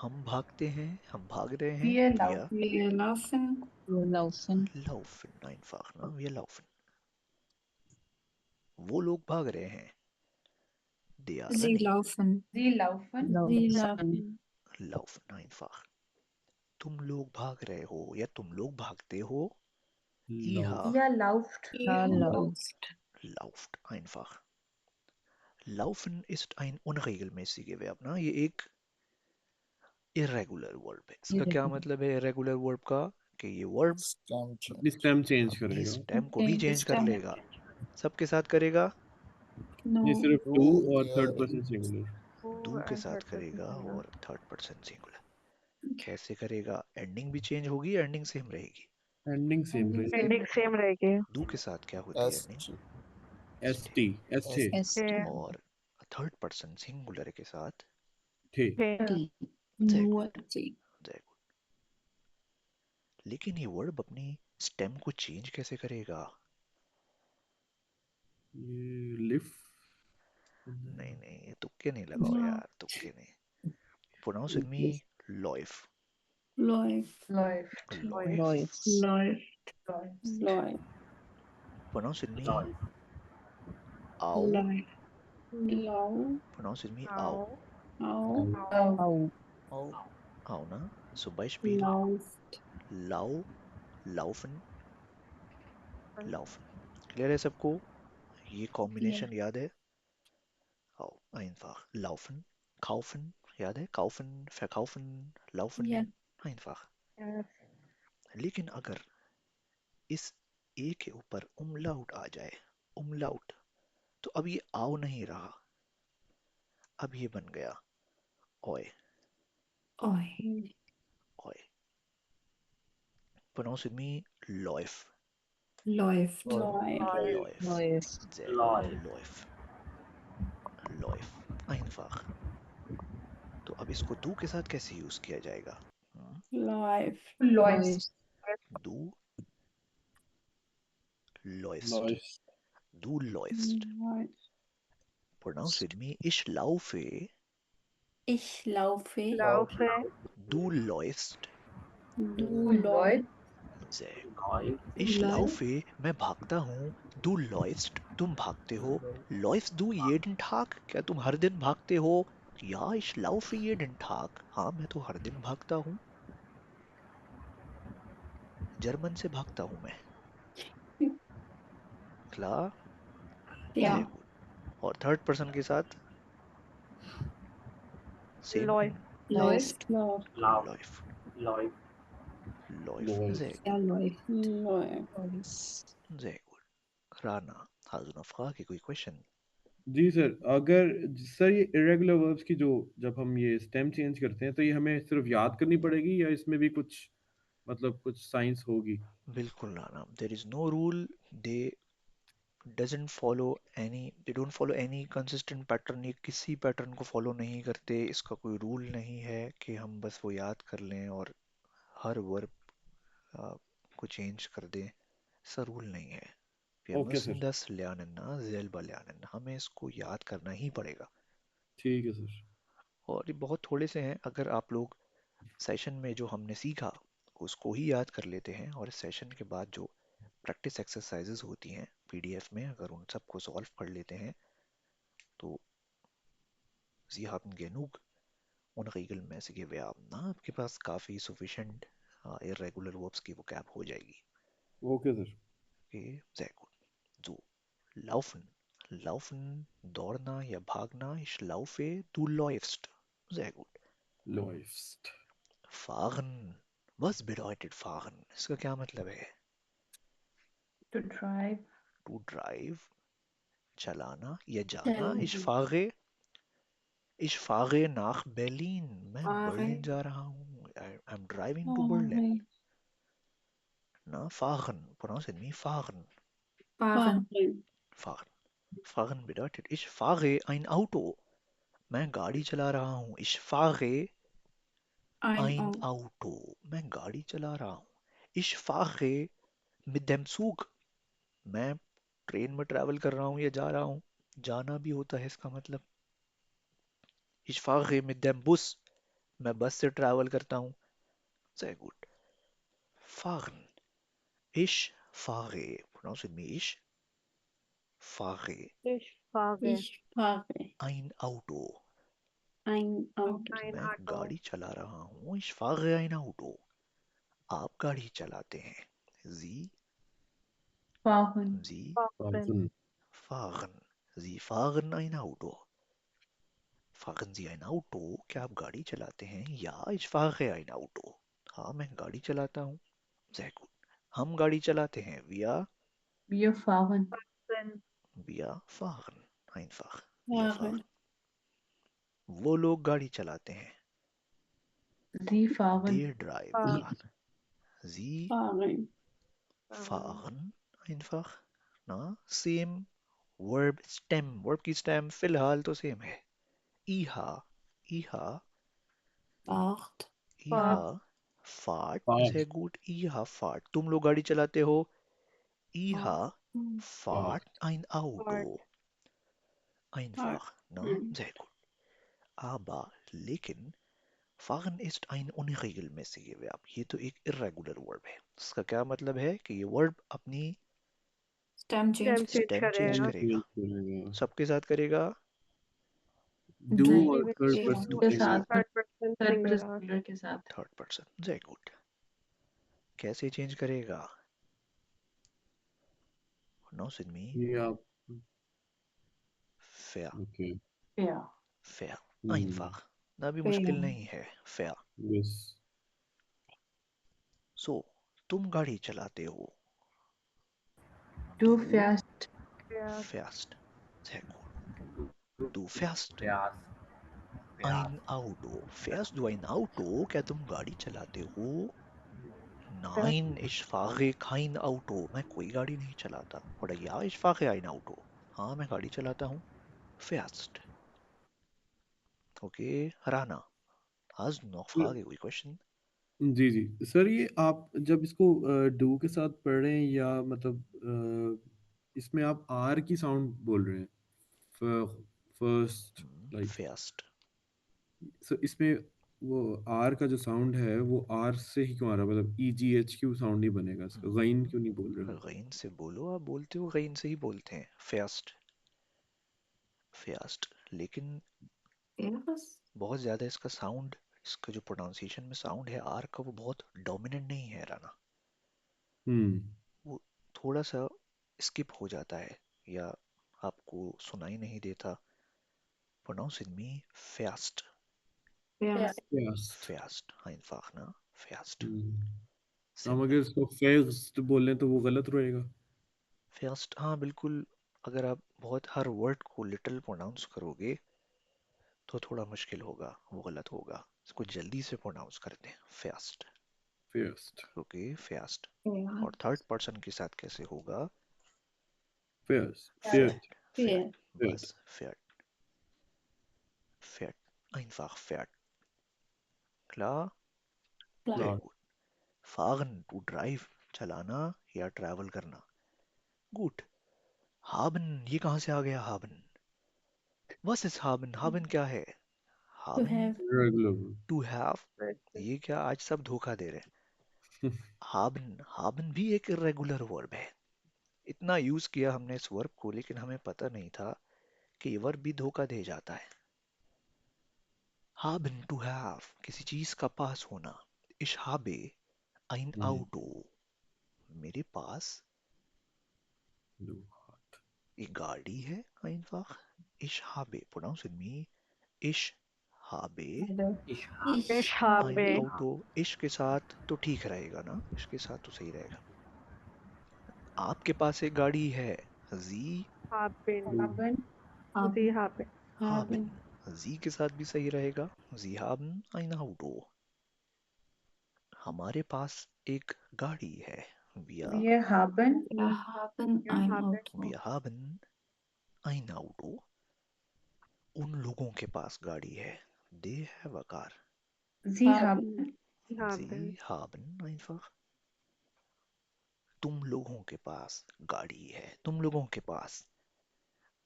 हम भागते हैं. हम भाग रहे हैं. Wir Wir laufen. Wir laufen. Wir laufen. laufen einfach. ना wir laufen. वो लोग भाग रहे हैं. They are Sie running. laufen. Sie laufen. Sie Laufen. laufen. Laufen einfach. तुम लोग भाग रहे हो या तुम लोग भागते हो. Ihr Lauf. Ihr lauft. Ihr lauft. lauft einfach. Laufen ist ein unregelmäßige Verb. ना ये एक irregular verb है. इसका क्या Irregular. मतलब है irregular verb का? कि ये verb Stem अपनी change. स्टेम चेंज अपनी करेगा. स्टेम को भी Okay, चेंज कर stem. लेगा. सबके साथ करेगा. No. ये सिर्फ Do टू और their third person singular. Do के साथ करेगा और थर्ड पर्सन सिंगुलर. कैसे करेगा? एंडिंग भी चेंज होगी, एंडिंग सेम रहेगी. एंडिंग सेम रहेगी. एंडिंग सेम रहेगी. डू के साथ क्या होती है ending? ST. ST ST ST. और थर्ड पर्सन सिंगुलर के साथ थे. T. Nur sie. very good. लेकिन ये वर्ब अपनी स्टेम को चेंज कैसे करेगा? ये लिफ्ट. नहीं नहीं, ये तुक्के नहीं लगाओ No. यार, तुक्के नहीं. Pronounce with me. लॉइफ. Läuft. Läuft. लॉइफ. Läuft. Läuft. Läuft. Läuft. Pronounce with me. आओ. Läuft. Lau. Pronounce with me. आओ. Au. Au. How? आओ ना. सो Beispiel. Läuft. lau, laufen, laufen. Clear है सबको? ये कॉम्बिनेशन याद है? आओ, einfach. Laufen, kaufen, याद है? Kaufen, verkaufen, laufen, Ja. einfach. लेकिन अगर इस ए के ऊपर umlaut आ जाए, umlaut, तो अब ये आओ नहीं रहा. अब ये बन गया ओए. Oi. ओए. Pronounce with me. Läuf. Läuft. Läuf. Läuft. Sehr gut. Läuf. Läuf. Einfach. तो अब इसको du के साथ कैसे यूज किया जाएगा? Läuft. Läuft. Du läufst. Läuft. Du läufst. Pronounce with me. Ich laufe. Ich laufe. Laufe. Du läufst. Du läufst. Sehr gut. Ich laufe. मैं भागता हूँ. Du läufst. तुम भागते हो. Läufst du jeden Tag? क्या तुम हर दिन भागते हो? Ja, ich laufe jeden Tag. हाँ, मैं तो हर दिन भागता हूँ. जर्मन से भागता हूँ मैं. Klar? Ja. Sehr gut. और थर्ड पर्सन के साथ same. Läuft. Läuft. Läuft. Läuft. Sehr gut. Er läuft. Läuft. Sehr gut. Rana, hast du noch Frage, कोई question? जी सर, अगर सर ये इरेगुलर वर्ब्स की जो जब हम ये स्टेम चेंज करते हैं तो ये हमें सिर्फ याद करनी पड़ेगी या इसमें भी कुछ मतलब कुछ साइंस होगी? बिल्कुल Rana, there is no rule. They don't follow any consistent pattern. ये किसी पैटर्न को फॉलो नहीं करते. इसका कोई रूल नहीं है कि हम बस वो याद कर लें और हर वर्ब को चेंज कर दें. ऐसा रूल नहीं है. Wir okay müssen sir, das lernen, ना selber lernen. हमें इसको याद करना ही पड़ेगा. ठीक है सर। और ये बहुत थोड़े से हैं. अगर आप लोग सेशन में जो हमने सीखा उसको ही याद कर लेते हैं और इस सेशन के बाद जो प्रैक्टिस एक्सरसाइजेज होती हैं पीडीएफ में, अगर उन सबको सॉल्व कर लेते हैं तो Sie haben genug unregelmäßige Verben. ना आपके पास काफ़ी sufficient irregular verbs की vocab हो जाएगी. Okay sir. Okay, sehr gut. So, laufen. Laufen, दौड़ना या भागना. Ich laufe, du läufst. Sehr gut. लॉइस्ट। Fahren. Was bedeutet fahren? इसका क्या मतलब है? To drive. To drive. चलाना या जाना. चलना Ich fahre nach Berlin. मैं फारे बर्लिन जा रहा हूँ. I'm driving to Berlin. फारे Na, fahren. Pronounce it me. Fahren. Faran Fahren. Fahren bedeutet, ich fahre ein Auto. मैं गाड़ी चला रहा हूँ. Ich fahre ein ein Auto. मैं गाड़ी चला रहा हूँ. Ich fahre mit dem Zug. मैं ट्रेन में ट्रैवल कर रहा हूँ या जा रहा हूँ. जाना भी होता है इसका मतलब. Ich fahre mit dem Bus. मैं बस से ट्रैवल करता हूँ. Sehr gut. Fahren. Ich fahre. Pronounce it me. Ich fahre Ich fahre ich fahre ein Auto. ein Auto ein मैं Auto. गाड़ी चला रहा हूँ. Ich fahre ein Auto. आप गाड़ी चलाते हैं. Sie, Fahren. Sie Fahren. fahren. Sie fahren ein Auto. Fahren Sie ein Auto? क्या आप गाड़ी चलाते हैं? Ja, ich fahre ein Auto. हाँ, मैं गाड़ी चलाता हूँ. Sehr gut. हम गाड़ी चलाते हैं. Wir fahren. Wir fahren. Einfach. Wir fahren fahren. वो लोग गाड़ी चलाते हैं. Sie fahren. They drive. Fahren. Sie fahren fahren. Einfach. ना, same verb stem. Verb की stem फिलहाल तो same है. Iha. Iha. fahrt Iha. Fahrt. Sehr fast. gut. Iha Fahrt. तुम लोग गाड़ी चलाते हो. Iha fast. fahrt ein Auto. Einfach. Na, sehr gut. Aber, लेकिन, fahren ist ein unregelmäßiges Verb. ये तो एक irregular verb है. इसका क्या मतलब है कि ये verb अपनी stem change Stem change stem change करेगा. करेगा. करेगा। सबके साथ करेगा. डू नहीं, और Previous थर्ड के पर्सन के सिंगुलर। साथ third person third person singular. Singular के साथ. Third person. Sehr gut. कैसे चेंज करेगा? Pronounce it me. ये आप Fair. Okay. Ja. Fair. Einfach. ना भी fair मुश्किल नहीं है. Fair. यस। So, तुम गाड़ी चलाते हो. Du Du fährst. Yeah. fährst. Sehr gut. Du fährst प्यास ein Auto. Fährst du ein Auto? क्या तुम गाड़ी चलाते हो? Nein, ich fahre kein Auto. मैं कोई गाड़ी नहीं चलाता. Oder ja, ich fahre ein Auto. हाँ, मैं गाड़ी चलाता हूँ. Fährst. Okay, Rana. Hast du noch Frage, कोई question? जी जी सर, ये आप जब इसको डू के साथ पढ़ रहे हैं या मतलब इसमें आप आर की साउंड बोल रहे हैं फर्स्ट लाइक, Fährst. सो इसमें वो आर का जो साउंड है वो आर से ही क्यों आ रहा है? मतलब ई जी एच क्यों साउंड ही बनेगा इसका? गैन क्यों नहीं बोल रहे हो? गैन से बोलो. आप बोलते हो गैन से ही बोलते हैं. Fährst. Fährst. लेकिन was बहुत ज़्यादा इसका साउंड, इसका जो प्रोनाउंसिएशन में साउंड है आर का, वो बहुत डोमिनेंट नहीं है राना. वो थोड़ा सा स्किप हो जाता है या आपको सुनाई नहीं देता. Pronounce it me. Fährst. fährst Fährst. Einfach, ना. Fährst. हम Simple. अगर इसको फेस्ट बोलें तो वो गलत रहेगा? फास्ट, हाँ बिल्कुल। अगर आप बहुत हर वर्ड को लिटिल प्रोनाउंस करोगे तो थोड़ा मुश्किल होगा, वो गलत होगा। इसको जल्दी से प्रोनाउंस करते हैं फास्ट। Fast. ओके फास्ट। Yeah. और थर्ड पर्सन के साथ कैसे होगा? Fast. फेट। Fast. Fair. फेट, Fast. बस फेट। फेट, einfach फेट। klar, Klar. sehr Klar. gut। fahren, to drive, चलाना या ट्रैवल करना। गुड। haben, ये कहाँ से आ गया haben? Was ist haben? haben क्या है? To haben, have. Regular verb. to have। Right. ये क्या आज सब धोखा दे रहे हैं? haben, haben भी एक irregular वर्ब है। इतना यूज किया हमने इस वर्ब को, लेकिन हमें पता नहीं था कि ये वर्ब भी धोखा दे जाता है। haben, to have, किसी चीज का पास होना। ich habe ein Auto, मेरे पास Du. एक गाड़ी है। einfach, ich habe, pronounce with me, ich habe Either. Ich Ich. Ich ein habe Auto। ich के साथ तो ठीक रहेगा ना, इसके साथ तो सही रहेगा। आपके पास एक गाड़ी है। Sie haben Haben. Sie Haben. haben haben, Haben. Sie के साथ भी सही रहेगा। Sie haben ein Auto। हमारे पास एक गाड़ी है। Wir, Wir haben Wir haben Wir ein haben Auto. wir haben ein Auto। उन लोगों के पास गाड़ी है। They have a car। Sie Haben. haben Sie haben Sie haben einfach। तुम लोगों के पास गाड़ी है। तुम लोगों के पास।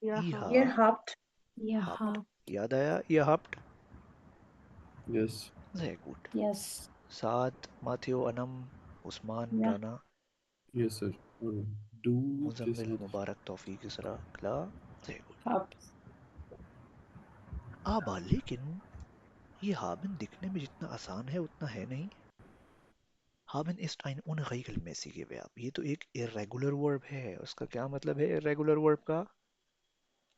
Wir Ihr haben ihr habt Ihr habt, habt. याद आया? Ihr habt, Yes. sehr gut। Yes. साद, माथियो, Anam, Usman, Ja. Rana, Yes, sir. और do के मुजम्मिल, साथ मुबारक, तौफीक, इसरा, klar, sehr gut। Habt. आबा, लेकिन ये haben दिखने में जितना आसान है उतना है नहीं। haben ist ein unregelmäßige Verb। ये तो एक irregular verb है। उसका क्या मतलब है irregular verb का?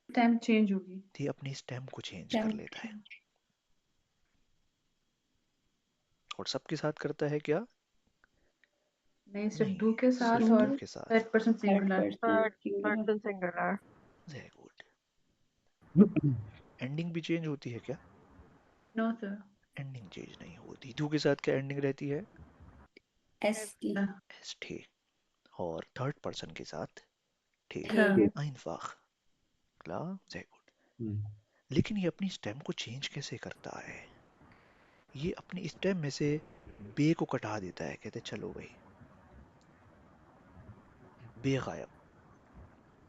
स्टेम चेंज होगी। ये अपनी स्टेम को चेंज कर Temp लेता है। change. और सबके साथ करता है क्या? नहीं, सिर्फ नहीं, डू के साथ सिर्फ और do के साथ। Third person Third singular. person third singular. person singular very good। Ending भी चेंज होती है क्या? No sir. एंडिंग चेंज नहीं होती। do के साथ क्या एंडिंग रहती है? ST. st। और थर्ड पर्सन के साथ थे। T. einfach, klar, sehr gut। Hmm. लेकिन ये अपनी स्टेम को चेंज कैसे करता है? ये अपनी स्टेम में से बे को कटा देता है। कहते चलो भाई, बे गायब,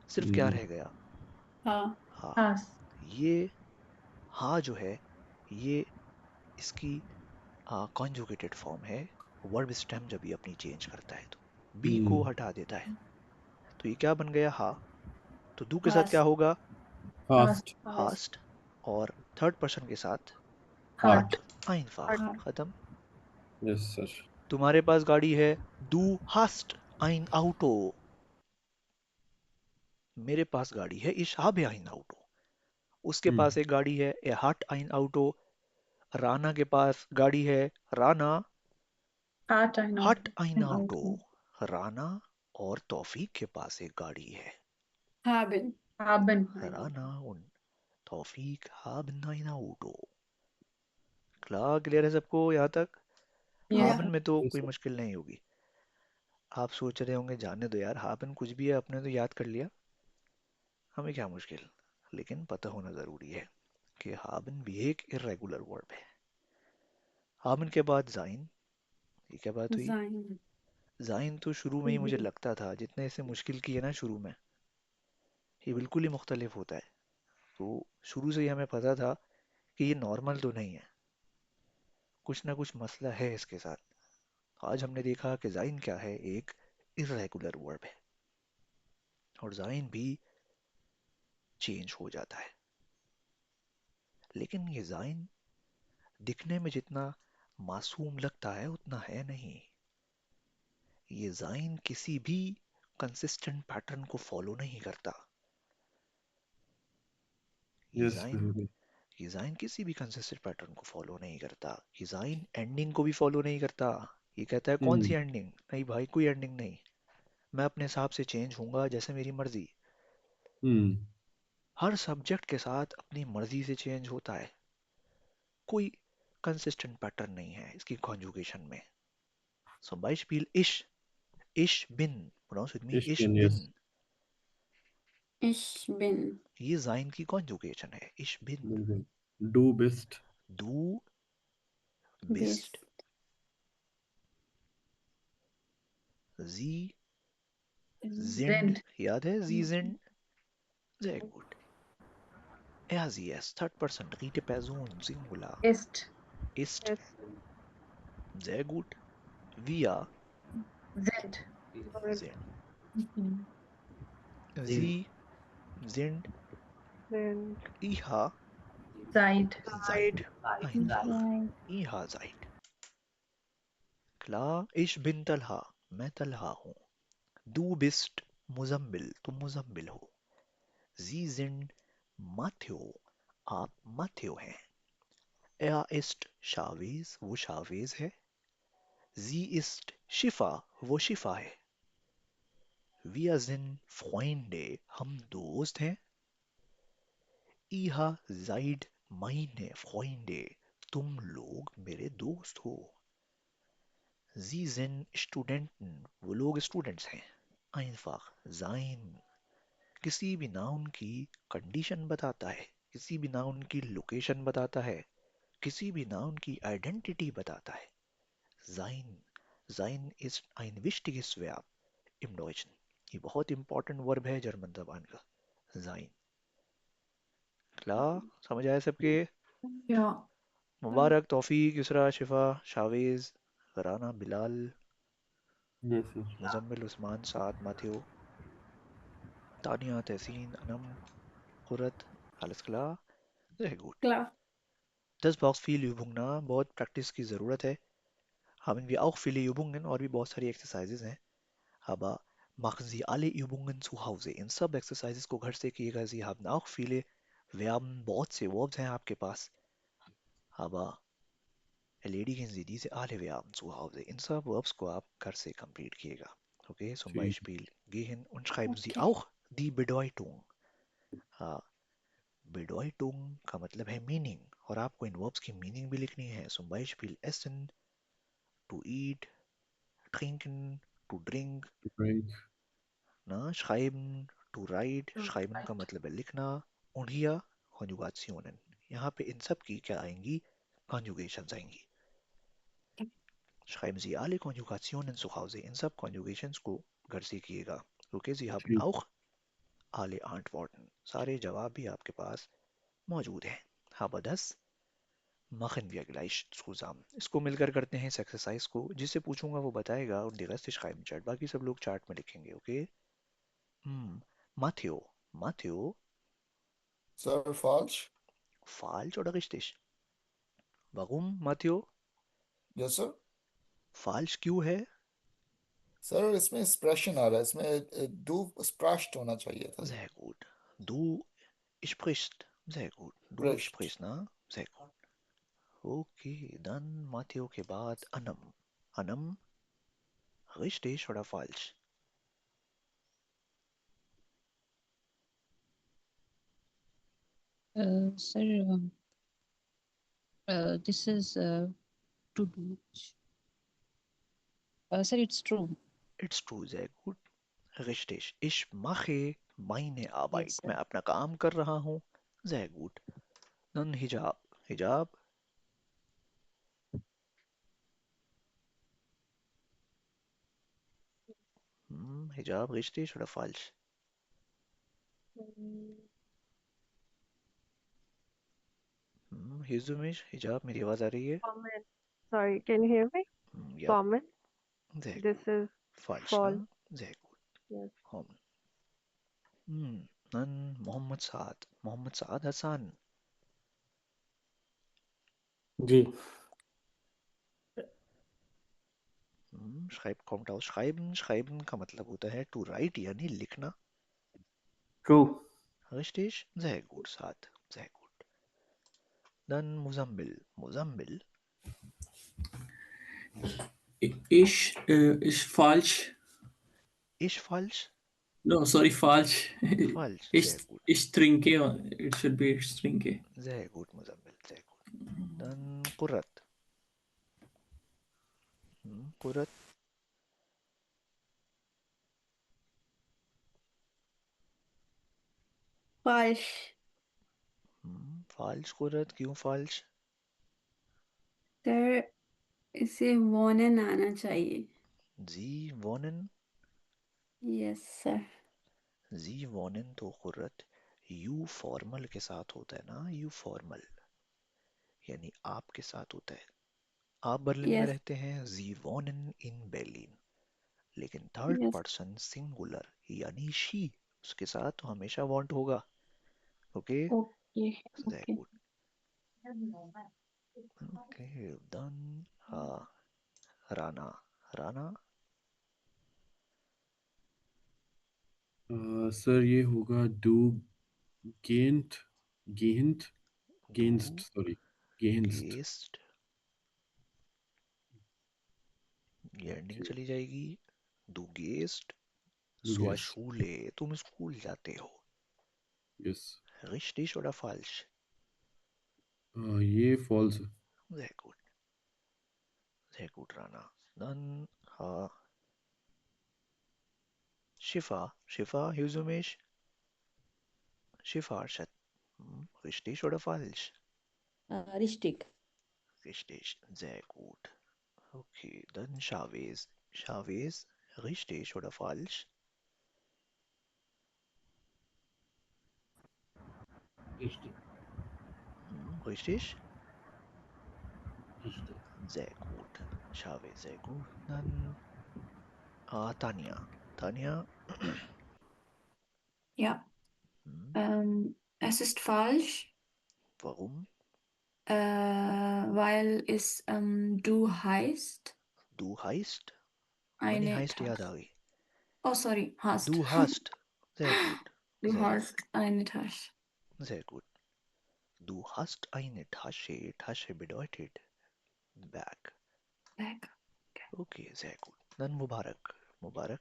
सिर्फ क्या रह गया? Ha. हाँ। हास ये हाँ जो है, ये इसकी कॉन्जुगेटेड फॉर्म है। वर्ब स्टेम जब ये अपनी चेंज करता है तो बी को हटा देता है। तो ये क्या बन गया? हा। तो डू के साथ क्या Hast. होगा? Fast. हास्ट। और थर्ड पर्सन के साथ हार्ट einfach, Hat. खत्म। Yes, sir. तुम्हारे पास गाड़ी है। Du hast ein Auto। मेरे पास गाड़ी है। Ich habe ein Auto। उसके Hmm. पास एक गाड़ी है। Er hat ein Auto। Rana के पास गाड़ी है। Rana heart I know hat ein Ein Auto। Auto. Rana और तौफीक के पास एक गाड़ी है। Haben. हाबन राना und तौफीक haben ein Auto। क्लियर है सबको यहाँ तक? हाबन Ja. में तो Yes, कोई sir. मुश्किल नहीं होगी। आप सोच रहे होंगे जाने दो यार, हाबन कुछ भी है, अपने तो याद कर लिया, हमें क्या मुश्किल। लेकिन पता होना जरूरी है कि हाबन भी एक इरेगुलर वर्ब है। हाबन के बाद जाइन। ये क्या बात हुई? Sein. जाइन तो शुरू में ही मुझे लगता था, जितने इसे मुश्किल किए ना शुरू में, ये बिल्कुल ही मुख्तलिफ होता है। तो शुरू से ही हमें पता था कि ये नॉर्मल तो नहीं है, कुछ ना कुछ मसला है इसके साथ। आज हमने देखा कि जाइन क्या है, एक इरेगुलर वर्ब है। और जाइन भी चेंज हो जाता है। लेकिन ये जाइन दिखने में जितना मासूम लगता है उतना है नहीं। ये जाइन किसी भी कंसिस्टेंट पैटर्न को फॉलो नहीं करता। ये Yes, जाइन very good. ये जाइन किसी भी कंसिस्टेंट पैटर्न को फॉलो नहीं करता। ये जाइन एंडिंग को भी फॉलो नहीं करता। ये कहता है कौन Hmm. सी एंडिंग? नहीं भाई, कोई एंडिंग नहीं। मैं अपने हिसाब से चेंज होऊंगा जैसे मेरी मर्जी। हम्म हर सब्जेक्ट के साथ अपनी मर्जी से चेंज होता है, कोई कंसिस्टेंट पैटर्न नहीं है इसकी कॉन्जुगेशन में। सो Beispiel ich bin, pronounce with me, Ich ich bin, bin, yes. Ich bin. ये जाइन की कॉन्जुगेशन है, ich bin। बिल्कुल। Du bist, du Bist. bist, sie sind, Sind. याद है sie sind, sehr gut। Er sie es, third person, dritte Person, Singular, Ist. ist, Yes. sehr gut। Wir Sind. sind, Mhm. sie sind, Then ihr Seid. seid, einfach, Right. ihr seid। klar, ich bin Talha, मैं तलहा हूँ। Du bist Muzammil, तुम मुजम्मिल हो। Sie sind Matteo, आप माथेओ हैं। Er ist Chavez, वो Chavez है। Sie ist Shifa, वो शिफा है। Wir sind Freunde, हम दोस्त हैं। Ihr seid meine Freunde, तुम लोग मेरे दोस्त हो। Sie sind Studenten, वो लोग स्टूडेंट्स हैं। Einfach sein, किसी भी नाउन की कंडीशन बताता है, किसी भी नाउन की लोकेशन बताता है, किसी भी नाउन की आइडेंटिटी बताता है। Sein, sein ist ein wichtiges Verb im Deutschen। ये बहुत इंपॉर्टेंट वर्ब है जर्मन जबान का, sein। klar, समझ आया सबके? Ja. मुबारक, Taufiq, Yusra, Shifa, Shavez, Rana, Bilal, yes, sir. Muzammil, Usman, Saad, Matteo, Tania, Tehseen, Anam, Qurat, alles klar? Sehr gut। Klar. Das Box viel Übung ना, बहुत प्रैक्टिस की ज़रूरत है। haben wir auch viele Übungen और भी बहुत सारी एक्सरसाइजेज हैं। aber machen Sie alle Übungen zu Hause। इन सब एक्सरसाइजेज को घर से कीजिएगा। Sie haben auch viele Verben, बहुत से verbs हैं आपके पास। aber erledigen Sie diese alle Verben zu Hause। इन सब verbs को आप घर से कंप्लीट कीजिएगा। Okay, zum ठीक Beispiel gehen und schreiben Sie Okay. auch die Bedeutung। हाँ, Bedeutung का मतलब है मीनिंग, और आपको इन verbs की मीनिंग भी लिखनी है। zum Beispiel essen, to eat, trinken, to drink, right. ना schreiben, to write, To schreiben का write. मतलब है लिखना, und hier Konjugationen, यहाँ पे इन सब की क्या आएंगी, conjugations आएंगी। schreiben Sie alle Konjugationen zu Hause। इन सब conjugations को घर से कीजिएगा। okay, Sie haben ठीक auch alle Antworten, सारे जवाब भी आपके पास मौजूद हैं। aber das machen wir gleich zusammen। इसको मिलकर करते हैं इस एक्सरसाइज को। जिससे पूछूंगा वो बताएगा और die Rest schreiben Chat, बाकी सब लोग चार्ट में लिखेंगे। Okay. Matteo, Matteo, Sir, falsch? falsch oder richtig? Warum, Matteo? Yes, sir. falsch क्यों है? सर इसमें एक्सप्रेशन आ रहा है, इसमें डू स्प्रैश्ड होना चाहिए था। Sehr gut। Du sprichst, sehr gut। Du स्प्रैश्ड। sprichst, ना? Sehr gut। Okay, dann Matteo के बाद Anam। Anam, richtig oder falsch? Sir, this is to do. Sir, it's true. It's true, sehr gut। richtig। Ich mache meine Yes, Arbeit, sir. मैं अपना काम कर रहा हूँ। sehr gut। Dann Hijab, Hijab, Hijab, richtig oder falsch? Hörst du mich? Hijab, मेरी आवाज आ रही है? Common. Sorry, can you hear me? Ja, Common. sehr This gut। is falsch, fall. ne? Sehr gut। Yes. Common। Dann Mohammed Saad, Mohammed Saad Hassan। Ji. kommt aus schreiben, schreiben का मतलब होता है to write यानी लिखना। True. richtig? sehr gut, Saad, sehr gut। Dann Muzammil, Muzammil, Ich falsch. Ich falsch? No, sorry, falsch. Falsch, Ich, sehr gut. ich trinke. It should be ich trinke. Sehr gut, Muzammil, sehr gut. Dann Kurat. Kurat. falsch Falsch, Kurat, क्यों falsch? Sir इसे wonen आना चाहिए Sie wohnen? Yes sir Sie wohnen तो कुर्रत you formal के साथ होता है ना, यू फॉर्मल यानी आपके साथ होता है। आप बर्लिन में यस रहते हैं, Sie wohnen in Berlin, लेकिन थर्ड यस पर्सन सिंगुलर यानी शी, उसके साथ तो हमेशा want होगा। Okay, okay sehr okay gut. Okay, dann Rana. Rana, sir ये होगा डू गेंट गेंट du गेंस्ट सॉरी गेंस्ट gehst, ये एंडिंग चली जाएगी। Du gehst डू zur गेस्ट Schule, तुम स्कूल जाते हो। Yes Richtig oder falsch? ये फॉल्स है Sehr gut, Rana. Dann Shifa. Shifa, Yuzumish. Shifa, Arshad. Richtig oder falsch? Richtig. Richtig, sehr gut. Okay, dann Chavez. Chavez, richtig oder falsch? Richtig. Richtig? Richtig. Sehr gut. Chavez, sehr gut. Dann Tanja. Tanja, Ja. Es ist falsch, warum? weil es du heißt. Du heißt? Mani Eine heißt ja Tasche. Dari. Oh, sorry, hast. Du hast. Sehr gut. Du Sehr hast eine Tasche. gut. Sehr gut. Du hast eine Tasche. Tasche bedeutet Bag. Bag. Okay, sehr gut. Dann Mubarak. Mubarak.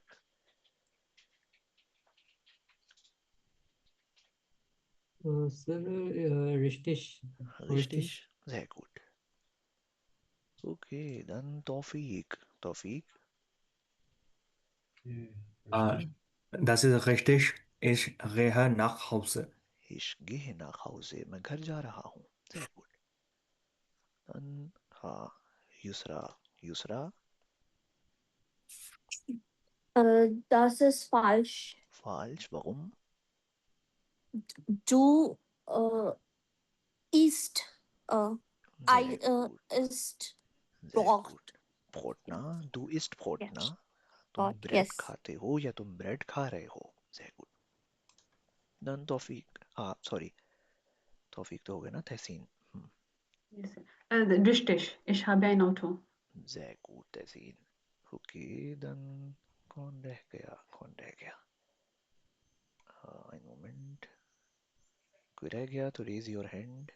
Sir रिश्तिश Richtig. Sehr gut. Okay, dann Tawfiq. Tawfiq. Das ist richtig. Ich gehe nach Hause. Ich gehe nach Hause. मैं घर जा रहा हूँ. Sehr gut. Dann Yusra. Yusra. Das ist falsch. Falsch. Warum? Du isst Sehr isst Sehr Brot. gut. Brot ना? Du isst Brot Yes. ना? तुम Brot, bread yes. खाते हो या तुम ब्रेड खा रहे हो? Sehr gut. Dann Tawfiq. Sorry. Tawfiq तो हो गया ना? तहसीन. Yes, sir. Richtig. Ich habe ein Auto. Sehr gut, तहसीन. Okay, dann कौन रह गया? कौन रह गया? Ein Moment. कोई रह गया तो raise your hand.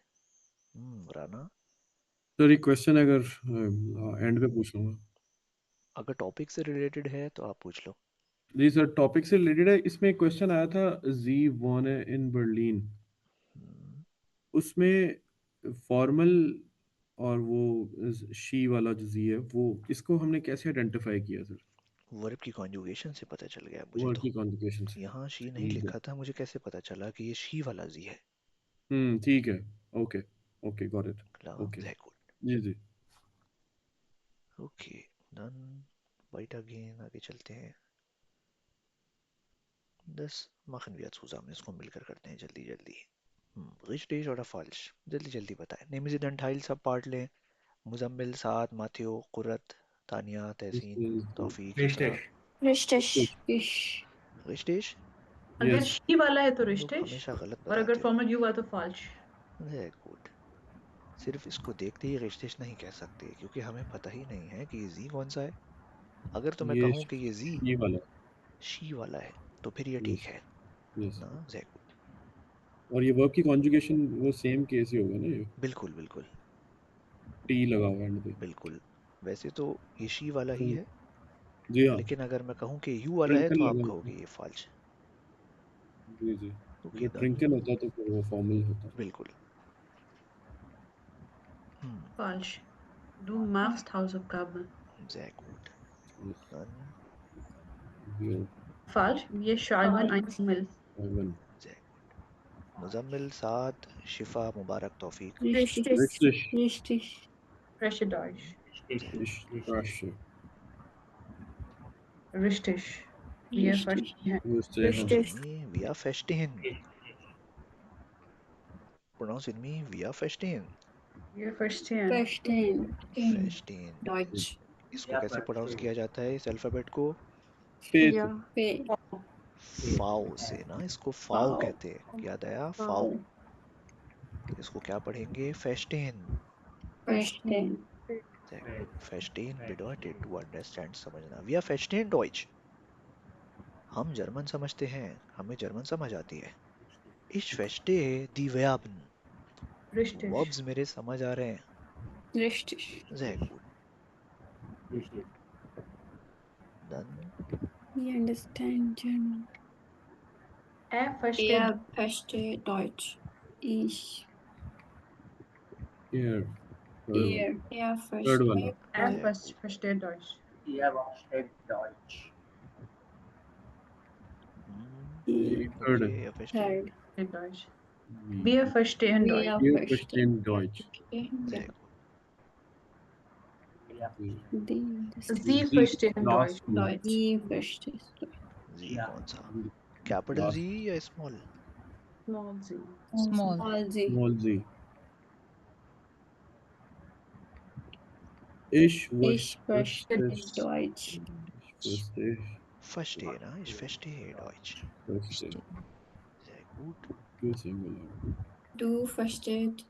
Rana. Sir ये क्वेश्चन अगर एंड पे पूछ लूँगा अगर टॉपिक से रिलेटेड है तो आप पूछ लो। जी सर टॉपिक से रिलेटेड है इसमें एक क्वेश्चन आया था जी वॉन इन बर्लिन उसमें फॉर्मल और वो शी वाला जो जी है वो इसको हमने कैसे आइडेंटिफाई किया सर वर्ब की कॉन्जुगेशन से पता चल गया मुझे वर्ब तो। की कॉन्जुगेशन से यहाँ शी नहीं लिखा था, मुझे कैसे पता चला कि ये शी वाला जी है? ठीक है okay okay got it okay Sehr gut. जी जी ओके डन वाइट अगेन आगे चलते हैं। 10 machen wir zusammen, इसको मिलकर करते हैं जल्दी जल्दी। richtig oder falsch? जल्दी जल्दी बताएं। नेम इज एंटाइल सब पार्ट लें। मुजम्मिल, साद, माथियो, कुरत, तानिया, तहसीन, तौफीक, युसरा। Richtig. richtig? अगर शी वाला है तो लोग रिश्टिश हमेशा गलत और अगर बताते हो। फॉर्मल यू हुआ तो फॉल्श। Very good. सिर्फ इसको देखते ही रिश्तिश नहीं कह सकते क्योंकि हमें पता ही नहीं है कि ये जी कौन सा है। अगर तो मैं ये कहूँ कि ये जी ये वाला शी वाला है तो फिर ये ठीक है यस ना। very good. और ये वर्ब की कॉन्जुगेशन वो सेम केस ही होगा ना ये बिल्कुल बिल्कुल टी लगा हुआ है एंड पे बिल्कुल। वैसे तो ये शी वाला ही है जी हाँ, लेकिन अगर मैं कहूँ कि यू वाला है ट्रिंकल तो आप लगा होता कहोगे ये फाल्स। है। जी ओके अगर डन, ट्रिंकल होता तो फिर वो फॉर्मल होता। बिल्कुल। Falsch. Du machst Hausaufgaben. sehr gut, डन, Wir Falsch. Wir schreiben ein E-Mail. schreiben. sehr gut। Muzammil, Saad, Shifa, Mubarak, Taufiq. Richtig. Richtig. Richtig. Frische Deutsch. Ich spreche. Richtig. Wir Richtig. verstehen. Verstehen. Richtig. We are verstehen. Pronounce with me, we are verstehen। Wir verstehen. Verstehen. verstehen। Deutsch. इसको कैसे pronounce किया जाता है इस alphabet को? Fet. Ja. Fe. फाओ से ना, इसको फाओ Wow. कहते हैं। याद आया? फाओ। Wow. इसको क्या पढ़ेंगे? फेस्टेन। Verstehen. फेस्टेन bedeutet टू अंडरस्टैंड, समझना। वी आर फेस्टेन डॉइच। हम जर्मन समझते हैं, हमें जर्मन समझ आती है। Ich verstehe die Verben। Richtig. Verbs मेरे समझ आ रहे हैं। Richtig. Sehr gut, dann We understand German. Er versteht. Er versteht Deutsch. Ich. Here. Er Third one. versteht Er Deutsch. versteht Deutsch. Third. okay, er versteht। Third. Deutsch. Wir verstehen Wir Deutsch. Wir verstehen verstehen Deutsch. Sehr gut, Sie verstehen Deutsch. Last one. Deutsch. Sie versteht Deutsch. जी कौन सा? Capital Last. जी या small? Small Z. Small. Small Z. Small z. Ich Ich verstehe Deutsch. verstehe. Verstehe, na? Ich verstehe Deutsch। Verstehe. Sehr gut, Good singular. Du verstehst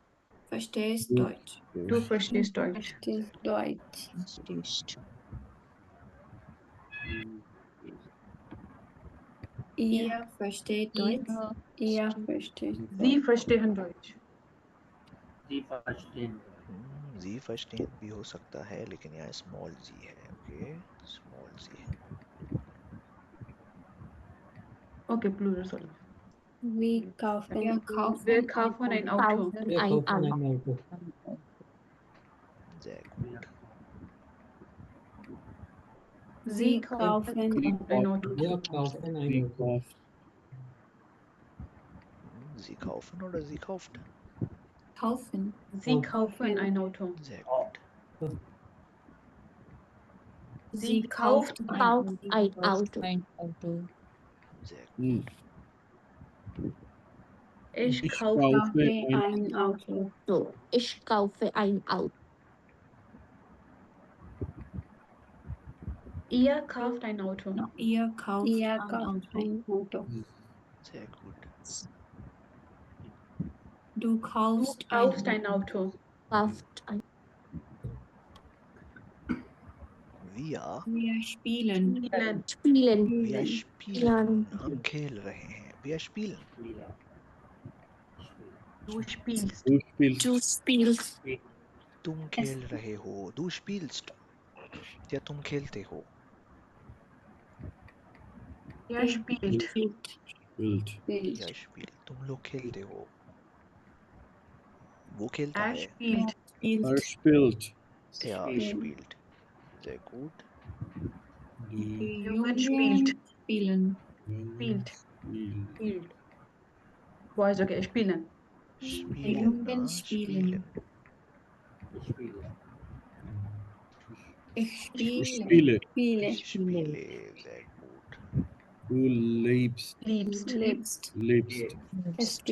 Du Deutsch. Du verstehst Deutsch. Verstehst Deutsch. Verstehst. Ihr versteht Deutsch. Ihr versteht Sie verstehen Deutsch. जी verstehen भी हो सकता है, लेकिन यहाँ small जी है। Okay, small जी। Okay, Plural soll. Wir kaufen Wir kaufen ein Auto. Wir kaufen ein Auto. Sehr gut, Sie kaufen ein Auto. Wir kaufen ein Auto. Sie kaufen oder sie kauft? kaufen. Sie kaufen ein Auto. Sehr gut, Sie kauft ein Auto. Ein Auto. sehr gut, Ich Ich kaufe kaufe ein Auto. So, ich kaufe ein Auto. Ihr kauft ein Auto. Ihr kauft ein Auto. sehr gut, Du kaufst ein Auto. Kauft ein Wir spielen. Spielen. wir spielen, हम खेल रहे हैं। Wir spielen, Du spielst. Du spielst. Du spielst. तुम खेल रहे हो। Du spielst, या तुम खेलते हो। Er spielt. Spielt. या spielt, तुम लोग खेलते हो। वो खेलता Er है। spielt. Er spielt. Er spielt, sehr gut, Die Jungen spielt. Spielen. Spielt. Spiel. Spielt. Boys, okay, spielen. spielen, Jungen na? spielen. Ich Ich spiele. spiele. Ich spiele, sehr gut, Du lebst. Liebst. Lebst.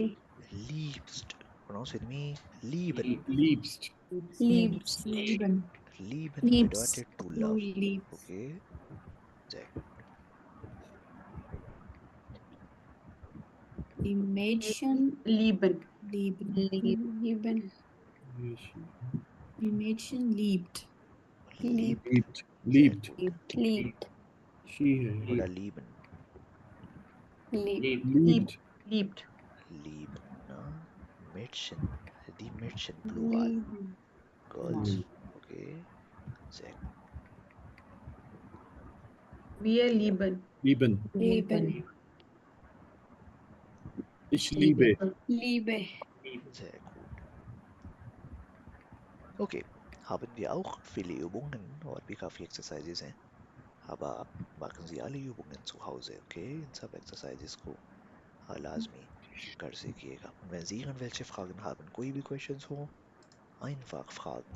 liebst, pronounce with me, lieben, Liebst. lieben Liebst. bedeutet to love, Liebst. okay, sehr gut, Die Mädchen Lieben. lieben. Die Mädchen liebt. Liebt. sehr Liebt. gut, Liebt. She oder lieben, liebt. Liebt. lieben, na? Mädchen, die Mädchen, plural, girls, okay, sehr gut, Wir lieben. Lieben. Lieben. Ich liebe. Liebe. Sehr gut. Okay, haben wir auch viele Übungen और भी काफ़ी exercises हैं aber machen Sie alle Übungen zu Hause, okay? इन सब exercises को लाजमी कर सीखिएगा. Und wenn Sie irgendwelche Fragen haben, कोई भी questions हो, einfach fragen.